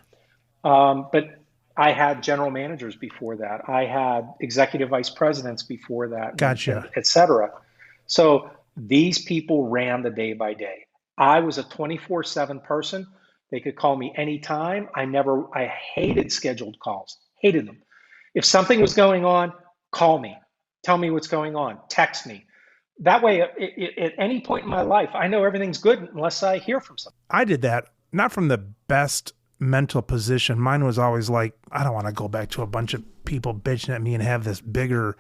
But I had general managers before that. I had executive vice presidents before that, Gotcha. et cetera. So these people ran the day by day. I was a 24/7 person. They could call me anytime. I hated scheduled calls, hated them. If something was going on, call me, tell me what's going on, text me. That way, at any point in my life, I know everything's good unless I hear from someone. I did that, not from the best mental position. Mine was always like, I don't want to go back to a bunch of people bitching at me and have this bigger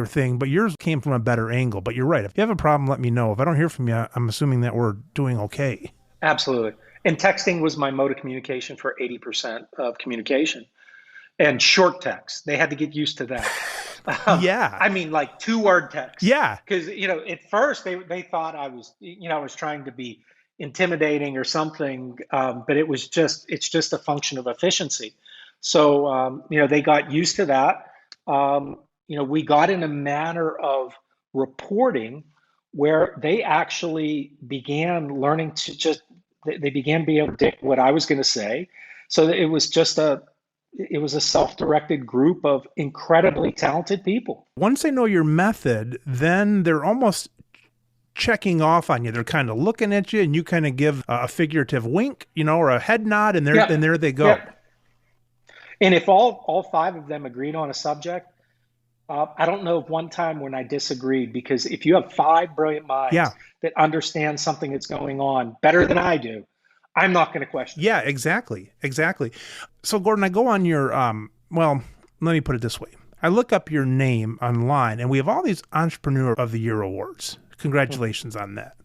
thing. But yours came from a better angle. But you're right. If you have a problem, let me know. If I don't hear from you, I'm assuming that we're doing okay. Absolutely. And texting was my mode of communication for 80% of communication. And short text, they had to get used to that. Yeah. I mean, like 2-word text. Yeah. Because, at first they thought I was trying to be intimidating or something, but it's just a function of efficiency. So, they got used to that. We got in a manner of reporting where they actually began learning to they began being able to predict what I was going to say. So it was a self-directed group of incredibly talented people. Once they know your method, then they're almost checking off on you. They're kind of looking at you, and you kind of give a figurative wink, or a head nod, and there they go. Yeah. And if all 5 of them agreed on a subject, I don't know of one time when I disagreed, because if you have 5 brilliant minds that understand something that's going on better than I do, I'm not going to question. Yeah, exactly. So Gordon, I go on your, well, let me put it this way. I look up your name online, and we have all these Entrepreneur of the Year awards. Congratulations on that.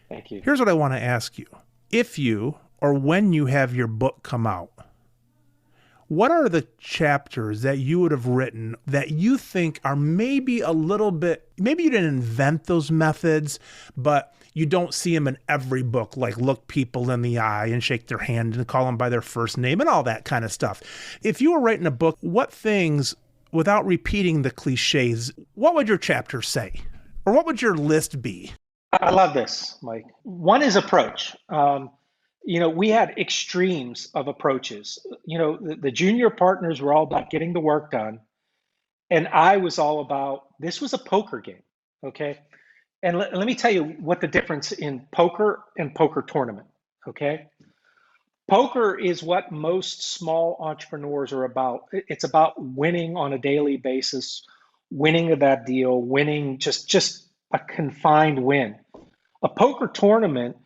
Thank you. Here's what I want to ask you. If you, or when you have your book come out, what are the chapters that you would have written that you think are maybe a little bit, maybe you didn't invent those methods, but you don't see them in every book, like look people in the eye and shake their hand and call them by their first name and all that kind of stuff. If you were writing a book, what things, without repeating the cliches, what would your chapter say? Or what would your list be? I love this, Mike. One is approach. We had extremes of approaches. The junior partners were all about getting the work done. And I was all about, this was a poker game, okay? And let me tell you what the difference in poker and poker tournament, okay? Poker is what most small entrepreneurs are about. It's about winning on a daily basis, winning that deal, winning just a confined win. A poker tournament,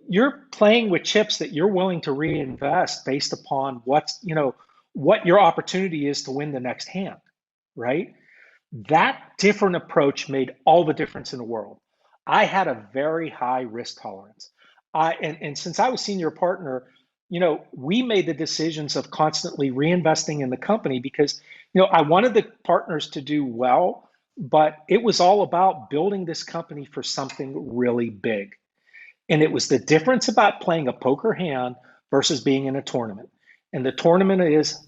you're playing with chips that you're willing to reinvest based upon what your opportunity is to win the next hand, right? That different approach made all the difference in the world. I had a very high risk tolerance. And since I was senior partner, we made the decisions of constantly reinvesting in the company because, I wanted the partners to do well, but it was all about building this company for something really big. And it was the difference about playing a poker hand versus being in a tournament. And the tournament is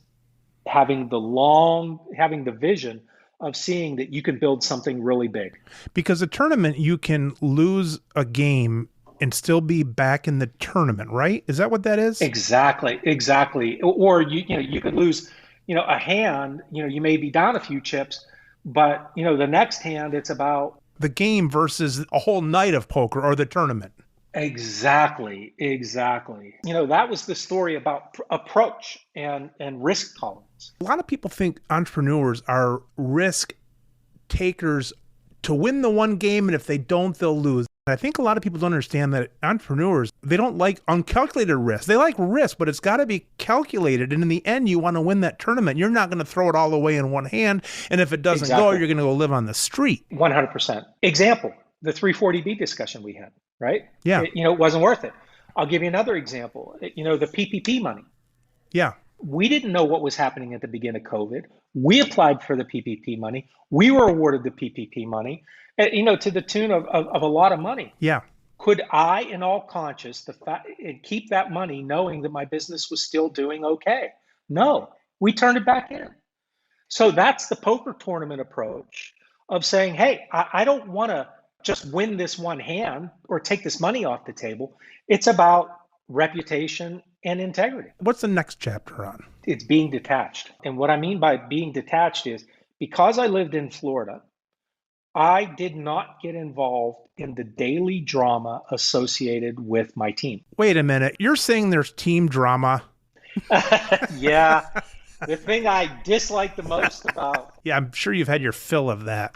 having the vision of seeing that you can build something really big. Because a tournament, you can lose a game and still be back in the tournament, right? Is that what that is? Exactly, exactly. Or you could lose, a hand, you may be down a few chips, but the next hand it's about The game versus a whole night of poker or the tournament. exactly, exactly. That was the story about approach and risk tolerance. A lot of people think entrepreneurs are risk takers to win the one game, and if they don't, they'll lose. I think a lot of people don't understand that entrepreneurs, they don't like uncalculated risk. They like risk, but it's got to be calculated. And in the end, you want to win that tournament. You're not going to throw it all away in one hand. And if it doesn't go, you're going to go live on the street. 100%. Example, the 340B discussion we had, right? Yeah. It wasn't worth it. I'll give you another example. The PPP money. Yeah. We didn't know what was happening at the beginning of COVID. We applied for the PPP money. We were awarded the PPP money, to the tune of a lot of money. Yeah. Could I, in all conscience, keep that money knowing that my business was still doing okay? No, we turned it back in. So that's the poker tournament approach of saying, hey, I don't want to just win this one hand or take this money off the table. It's about reputation and integrity. What's the next chapter on? It's being detached. And what I mean by being detached is because I lived in Florida, I did not get involved in the daily drama associated with my team. Wait a minute. You're saying there's team drama? Yeah. The thing I dislike the most about. Yeah, I'm sure you've had your fill of that.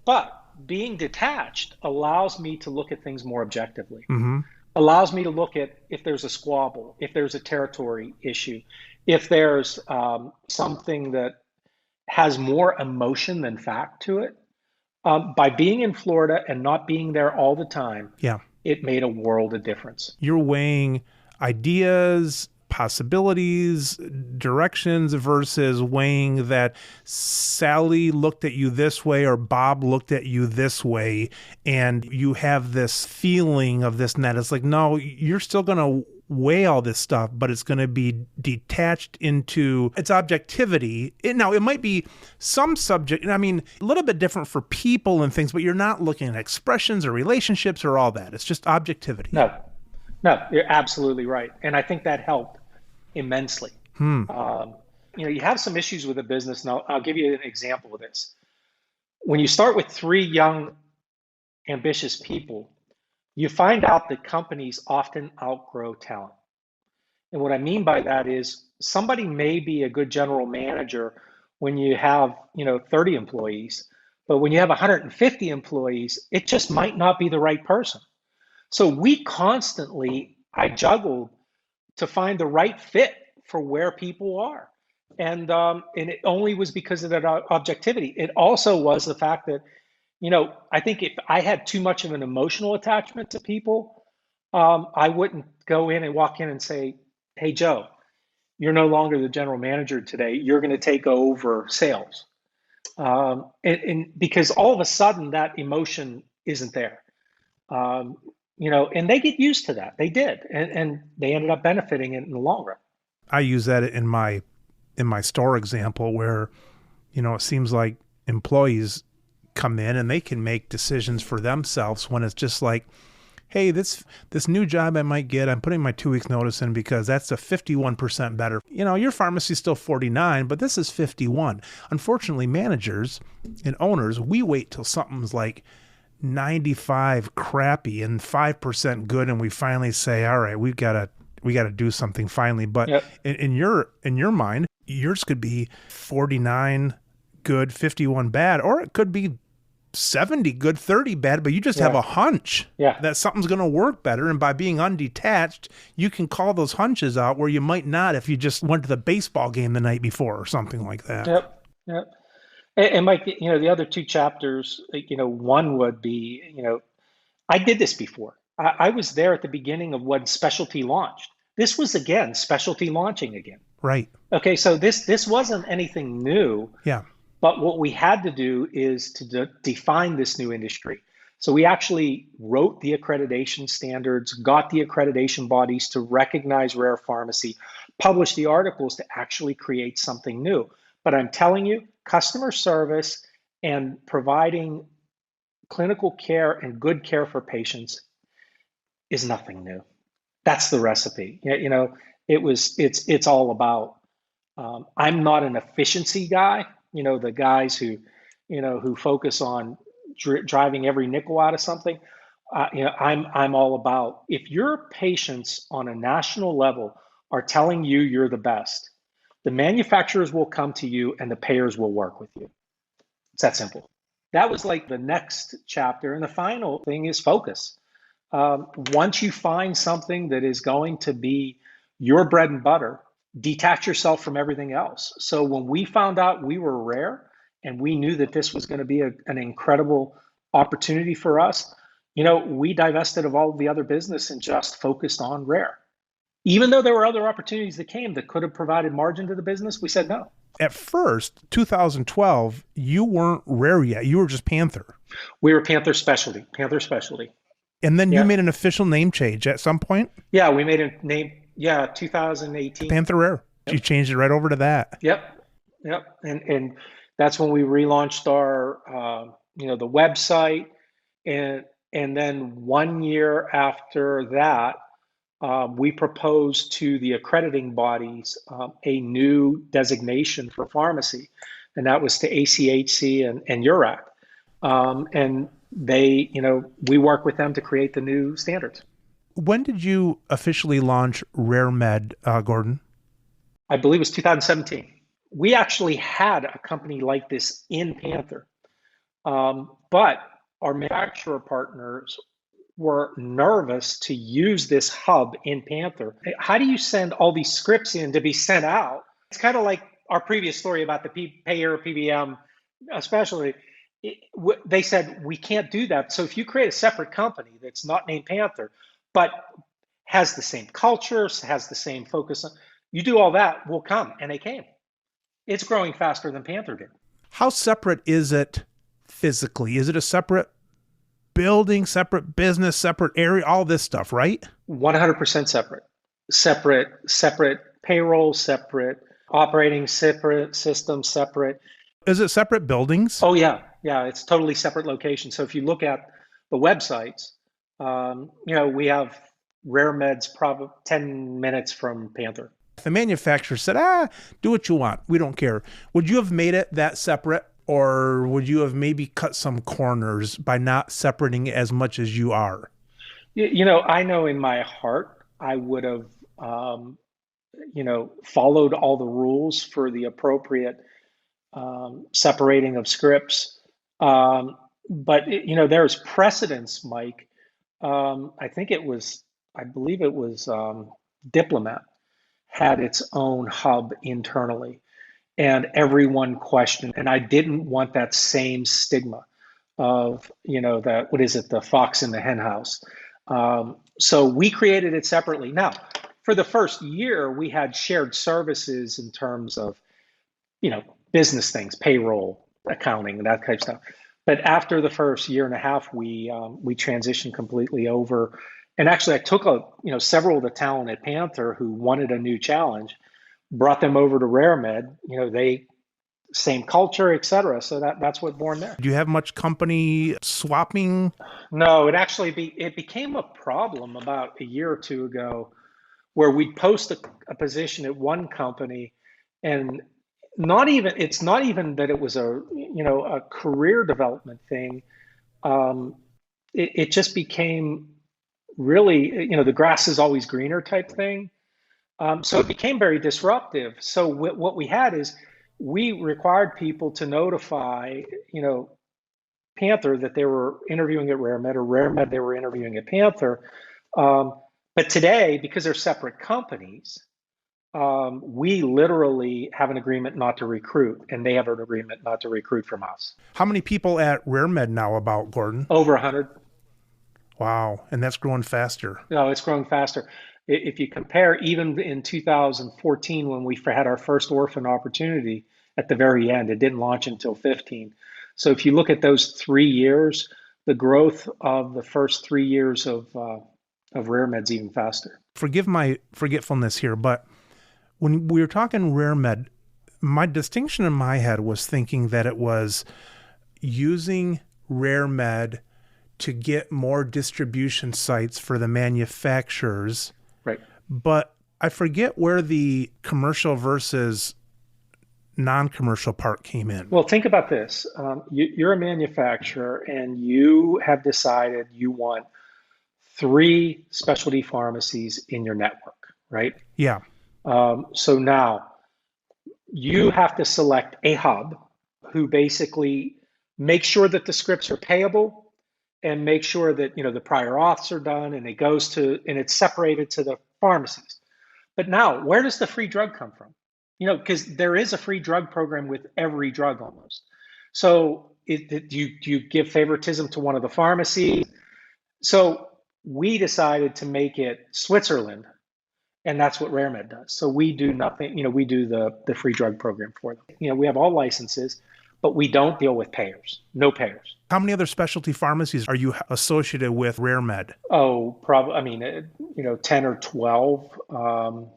But being detached allows me to look at things more objectively. Mm-hmm. Allows me to look at if there's a squabble, if there's a territory issue, if there's something that has more emotion than fact to it. By being in Florida and not being there all the time, yeah, it made a world of difference. You're weighing ideas, possibilities, directions versus weighing that Sally looked at you this way or Bob looked at you this way, and you have this feeling of this and that. It's like, no, you're still going to weigh all this stuff, but it's going to be detached into its objectivity. Now, it might be some subject, I mean, a little bit different for people and things, but you're not looking at expressions or relationships or all that. It's just objectivity. No, you're absolutely right. And I think that helped immensely. You have some issues with a business, and I'll give you an example of this. When you start with 3 young, ambitious people, you find out that companies often outgrow talent. And what I mean by that is somebody may be a good general manager when you have, 30 employees, but when you have 150 employees, it just might not be the right person. So I juggled to find the right fit for where people are. And it only was because of that objectivity. It also was the fact that, I think if I had too much of an emotional attachment to people, I wouldn't go in and walk in and say, hey, Joe, you're no longer the general manager today. You're going to take over sales. And because all of a sudden that emotion isn't there. And they get used to that. They did. And they ended up benefiting it in the long run. I use that in my store example where, it seems like employees come in and they can make decisions for themselves when it's just like, hey, this new job I might get, I'm putting my 2 weeks notice in because that's a 51% better. Your pharmacy's still 49, but this is 51. Unfortunately, managers and owners, we wait till something's like 95 crappy and 5% good, and we finally say, all right, we got to do something finally. But yep. in your mind, yours could be 49 good, 51 bad, or it could be 70 good, 30 bad, but you just have a hunch that something's going to work better. And by being undetached, you can call those hunches out where you might not if you just went to the baseball game the night before or something like that. Yep. And Mike, the other 2 chapters, one would be, I did this before. I was there at the beginning of when specialty launched. This was again specialty launching again. Right. Okay, so this wasn't anything new, Yeah. but what we had to do is to define this new industry. So we actually wrote the accreditation standards, got the accreditation bodies to recognize rare pharmacy, published the articles to actually create something new. But I'm telling you, customer service and providing clinical care and good care for patients is nothing new. That's the recipe. It's all about. I'm not an efficiency guy. The guys who focus on driving every nickel out of something. I'm all about, if your patients on a national level are telling you you're the best, the manufacturers will come to you and the payers will work with you. It's that simple. That was like the next chapter. And the final thing is focus. Once you find something that is going to be your bread and butter, detach yourself from everything else. So when we found out we were rare and we knew that this was going to be an incredible opportunity for us, we divested of all of the other business and just focused on rare. Even though there were other opportunities that came that could have provided margin to the business, we said no. At first, 2012, you weren't rare yet. You were just Panther. We were Panther Specialty. Panther Specialty. And then Yeah. you made an official name change at some point? Yeah, we made a name. Yeah, 2018. Panther Rare. Yep. You changed it right over to that. Yep. And that's when we relaunched our the website, and then 1 year after that, we proposed to the accrediting bodies a new designation for pharmacy, and that was to ACHC and URAC. And they, we work with them to create the new standards. When did you officially launch RareMed, Gordon? I believe it was 2017. We actually had a company like this in Panther, but our manufacturer partners were nervous to use this hub in Panther. How do you send all these scripts in to be sent out? It's kind of like our previous story about the payer PBM, especially. They said, we can't do that. So if you create a separate company that's not named Panther, but has the same culture, has the same focus, you do all that, we'll come. And they came. It's growing faster than Panther did. How separate is it physically? Is it a separate building, separate business, separate area, all this stuff, right? 100% separate. Separate payroll, separate operating, separate system, separate. Is it separate buildings? Oh, yeah. Yeah, it's totally separate locations. So if you look at the websites, we have RareMed's probably 10 minutes from Panther. If the manufacturer said, do what you want, we don't care, would you have made it that separate, or would you have maybe cut some corners by not separating it as much as you are? I know in my heart, I would have, followed all the rules for the appropriate separating of scripts. But there's precedence, Mike. I believe it was Diplomat had its own hub internally, and everyone questioned. And I didn't want that same stigma of, that, what is it, the fox in the hen house. So we created it separately. Now, for the first year, we had shared services in terms of, business things, payroll, accounting, and that type of stuff. But after the first year and a half, we transitioned completely over. And actually, I took several of the talent at Panther who wanted a new challenge, brought them over to RareMed. They same culture, et cetera. So that's what born there. Do you have much company swapping? No, it became a problem about a year or two ago, where we'd post a position at one company, and it's not even that it was a career development thing. It just became really, the grass is always greener type thing. So it became very disruptive. So what we had is we required people to notify, Panther that they were interviewing at RareMed, or RareMed they were interviewing at Panther. But today, because they're separate companies, we literally have an agreement not to recruit, and they have an agreement not to recruit from us. How many people at RareMed now about, Gordon? Over 100. Wow. And that's growing faster. No, it's growing faster. If you compare, even in 2014, when we had our first orphan opportunity at the very end, it didn't launch until 15. So if you look at those 3 years, the growth of the first 3 years of RareMed's even faster. Forgive my forgetfulness here, but when we were talking RareMed, my distinction in my head was thinking that it was using RareMed to get more distribution sites for the manufacturers. Right. But I forget where the commercial versus non-commercial part came in. Well, think about this. You're a manufacturer and you have decided you want 3 specialty pharmacies in your network, right? Yeah. So now you have to select a hub who basically makes sure that the scripts are payable and make sure that the prior auths are done and it's separated to the pharmacies. But now, where does the free drug come from? Because there is a free drug program with every drug almost. So you give favoritism to one of the pharmacies. So we decided to make it Switzerland, and that's what RareMed does. So we do nothing, we do the free drug program for them. We have all licenses, but we don't deal with payers, no payers. How many other specialty pharmacies are you associated with RareMed? Oh, probably, 10 or 12.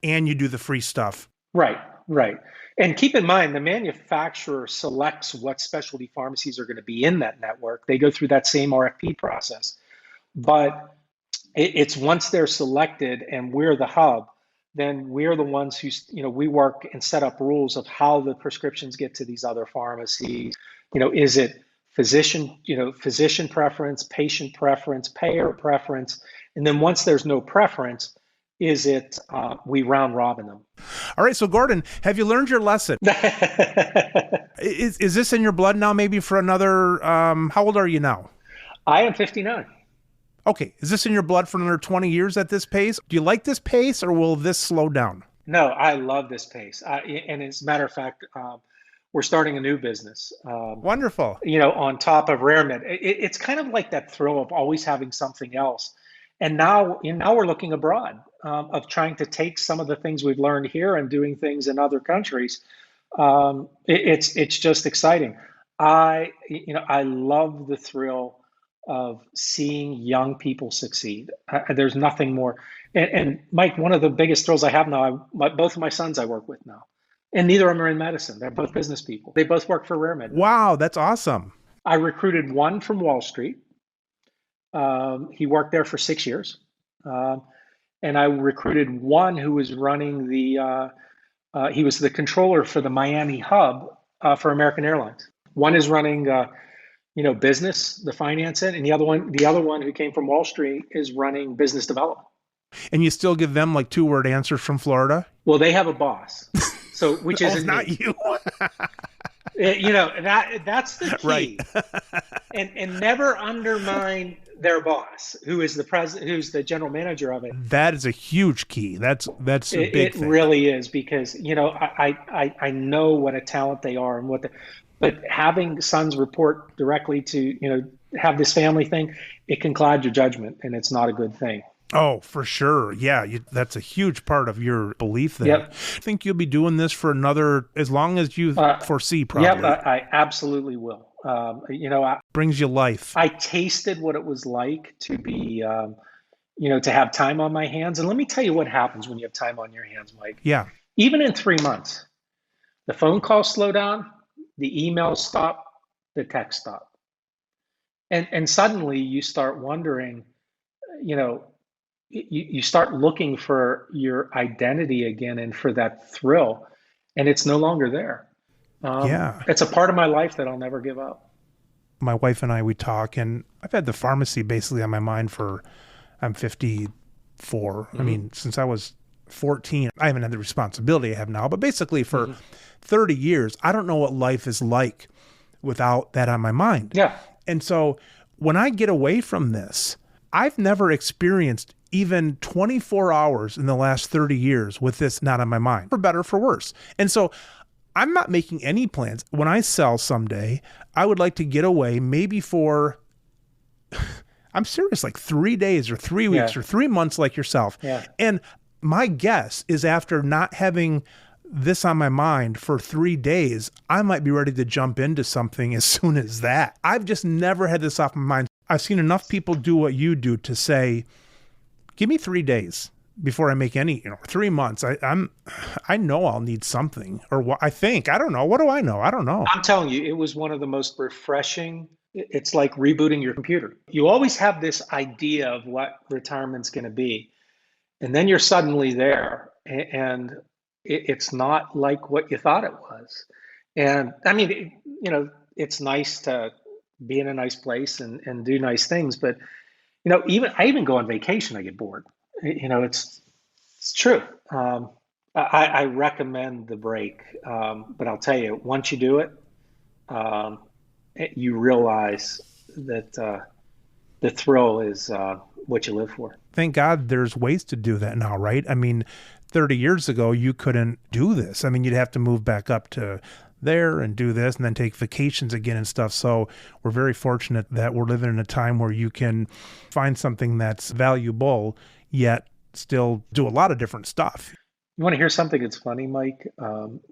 And you do the free stuff. Right. And keep in mind, the manufacturer selects what specialty pharmacies are going to be in that network. They go through that same RFP process. But it's once they're selected and we're the hub, then we're the ones who, we work and set up rules of how the prescriptions get to these other pharmacies. Is it physician preference, patient preference, payer preference? And then once there's no preference, is it we round robin them? All right. So Gordon, have you learned your lesson? Is this in your blood now? Maybe for another, how old are you now? I am 59. Okay. Is this in your blood for another 20 years at this pace? Do you like this pace or will this slow down? No, I love this pace. And as a matter of fact, we're starting a new business. Wonderful. On top of RareMed. It's kind of like that thrill of always having something else. And now we're looking abroad, of trying to take some of the things we've learned here and doing things in other countries. It's just exciting. I love the thrill of seeing young people succeed. There's nothing more. And Mike, one of the biggest thrills I have now, both of my sons I work with now, and neither of them are in medicine. They're both business people. They both work for RareMed. Wow, that's awesome. I recruited one from Wall Street. He worked there for 6 years. And I recruited one who was running he was the controller for the Miami hub for American Airlines. One is running, business, the finance end, and the other one who came from Wall Street is running business development. And you still give them like 2-word answers from Florida? Well, they have a boss, so which isn't not me. You. That's the key. Right. and never undermine their boss, who is the president, who's the general manager of it. That is a huge key. That's a big thing. It really is, because I know what a talent they are and but having sons report directly to have this family thing, it can cloud your judgment, and it's not a good thing. Oh, for sure. Yeah, that's a huge part of your belief there. Yep. I think you'll be doing this for as long as you foresee, probably. Yep, I absolutely will. Brings you life. I tasted what it was like to be, to have time on my hands. And let me tell you what happens when you have time on your hands, Mike. Yeah. Even in 3 months, the phone calls slow down, the emails stop, the text stop. And suddenly you start wondering, you start looking for your identity again and for that thrill, and it's no longer there. It's a part of my life that I'll never give up. My wife and I, we talk, and I've had the pharmacy basically on my mind I'm 54. Mm-hmm. I mean, since I was 14, I haven't had the responsibility I have now, but basically for 30 years, I don't know what life is like without that on my mind. Yeah. And so when I get away from this, I've never experienced even 24 hours in the last 30 years with this not on my mind, for better or for worse. And so I'm not making any plans. When I sell someday, I would like to get away maybe for, I'm serious, like 3 days or 3 weeks Yeah. or 3 months like yourself. Yeah. And my guess is after not having this on my mind for 3 days, I might be ready to jump into something as soon as that. I've just never had this off my mind. I've seen enough people do what you do to say, give me 3 days before I make any, 3 months. I know I'll need something, or what I think. I don't know. What do I know? I don't know. I'm telling you, it was one of the most refreshing. It's like rebooting your computer. You always have this idea of what retirement's going to be, and then you're suddenly there, and it's not like what you thought it was. And I mean, it's nice to be in a nice place and do nice things, but I even go on vacation, I get bored. It's true. I recommend the break, but I'll tell you, once you do it, um, you realize that the thrill is what you live for. Thank God there's ways to do that now, right? I mean, 30 years ago, you couldn't do this. I mean, you'd have to move back up to there and do this and then take vacations again and stuff. So we're very fortunate that we're living in a time where you can find something that's valuable, yet still do a lot of different stuff. You want to hear something that's funny, Mike?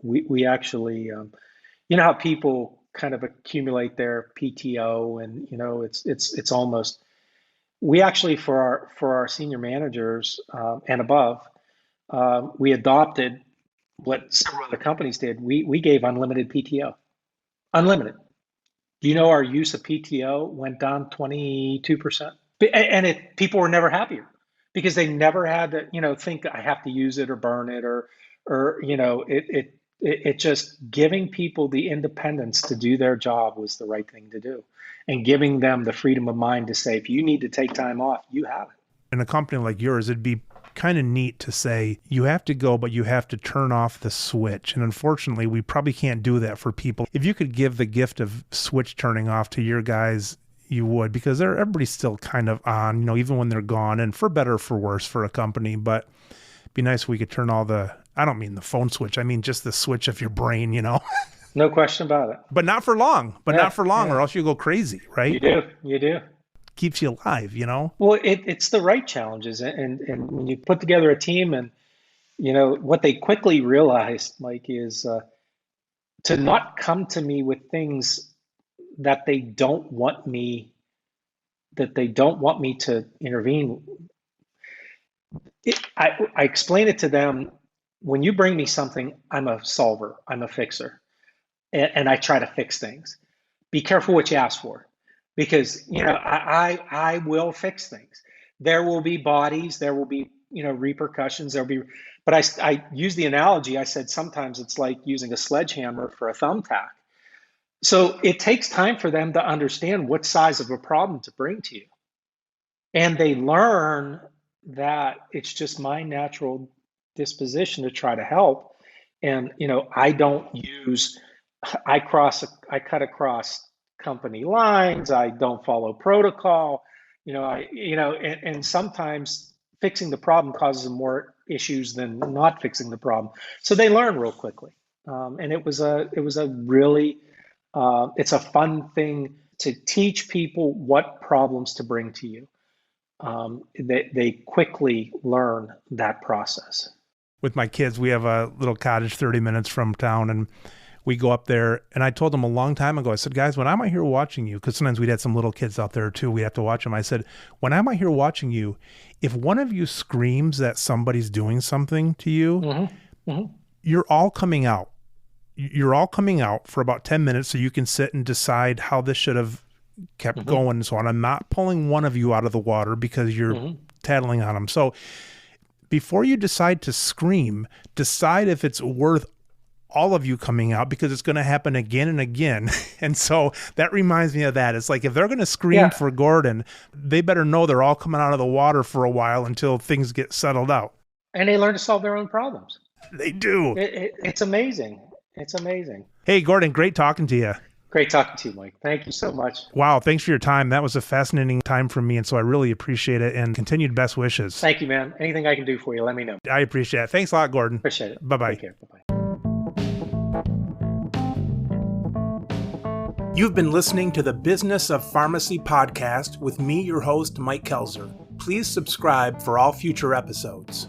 We actually, you know how people kind of accumulate their PTO, and it's almost. We actually, for our senior managers and above, we adopted what several other companies did. We gave unlimited PTO, unlimited. Do you know our use of PTO went down 22%? And people were never happier because they never had to, think I have to use it or burn it or it just giving people the independence to do their job was the right thing to do, and giving them the freedom of mind to say, if you need to take time off, you have it. In a company like yours, it'd be kind of neat to say you have to go, but you have to turn off the switch. And unfortunately, we probably can't do that for people. If you could give the gift of switch turning off to your guys, you would, because everybody's still kind of on, even when they're gone, and for better or for worse for a company. But it'd be nice if we could turn all I don't mean the phone switch. I mean just the switch of your brain, No question about it. But not for long. Not for long, yeah. or else you go crazy, right? You do. Keeps you alive, Well, it's the right challenges, and when you put together a team, and what they quickly realized, Mike, is to not come to me with things that they don't want me to intervene. I explain it to them. When you bring me something, I'm a solver, I'm a fixer, and I try to fix things. Be careful what you ask for, because I will fix things. There will be bodies, there will be repercussions, but I use the analogy. I said sometimes it's like using a sledgehammer for a thumbtack. So it takes time for them to understand what size of a problem to bring to you, and they learn that it's just my natural disposition to try to help. And I cut across company lines. I don't follow protocol. And sometimes fixing the problem causes more issues than not fixing the problem. So they learn real quickly, and it was a really it's a fun thing to teach people what problems to bring to you. They quickly learn that process. With my kids, we have a little cottage 30 minutes from town, and we go up there. And I told them a long time ago, I said, guys, when I'm out here watching you, because sometimes we'd had some little kids out there too, we have to watch them. I said, when I'm out here watching you, if one of you screams that somebody's doing something to you, you're all coming out. You're all coming out for about 10 minutes so you can sit and decide how this should have kept going and so on. I'm not pulling one of you out of the water because you're tattling on them. So before you decide to scream, decide if it's worth all of you coming out, because it's going to happen again and again. And so that reminds me of that. It's like, if they're going to scream for Gordon, they better know they're all coming out of the water for a while until things get settled out. And they learn to solve their own problems. They do. It's amazing. It's amazing. Hey, Gordon, great talking to you. Great talking to you, Mike. Thank you so much. Wow, thanks for your time. That was a fascinating time for me, and so I really appreciate it, and continued best wishes. Thank you, man. Anything I can do for you, let me know. I appreciate it. Thanks a lot, Gordon. Appreciate it. Bye-bye. Take care. Bye-bye. You've been listening to the Business of Pharmacy podcast with me, your host, Mike Kelzer. Please subscribe for all future episodes.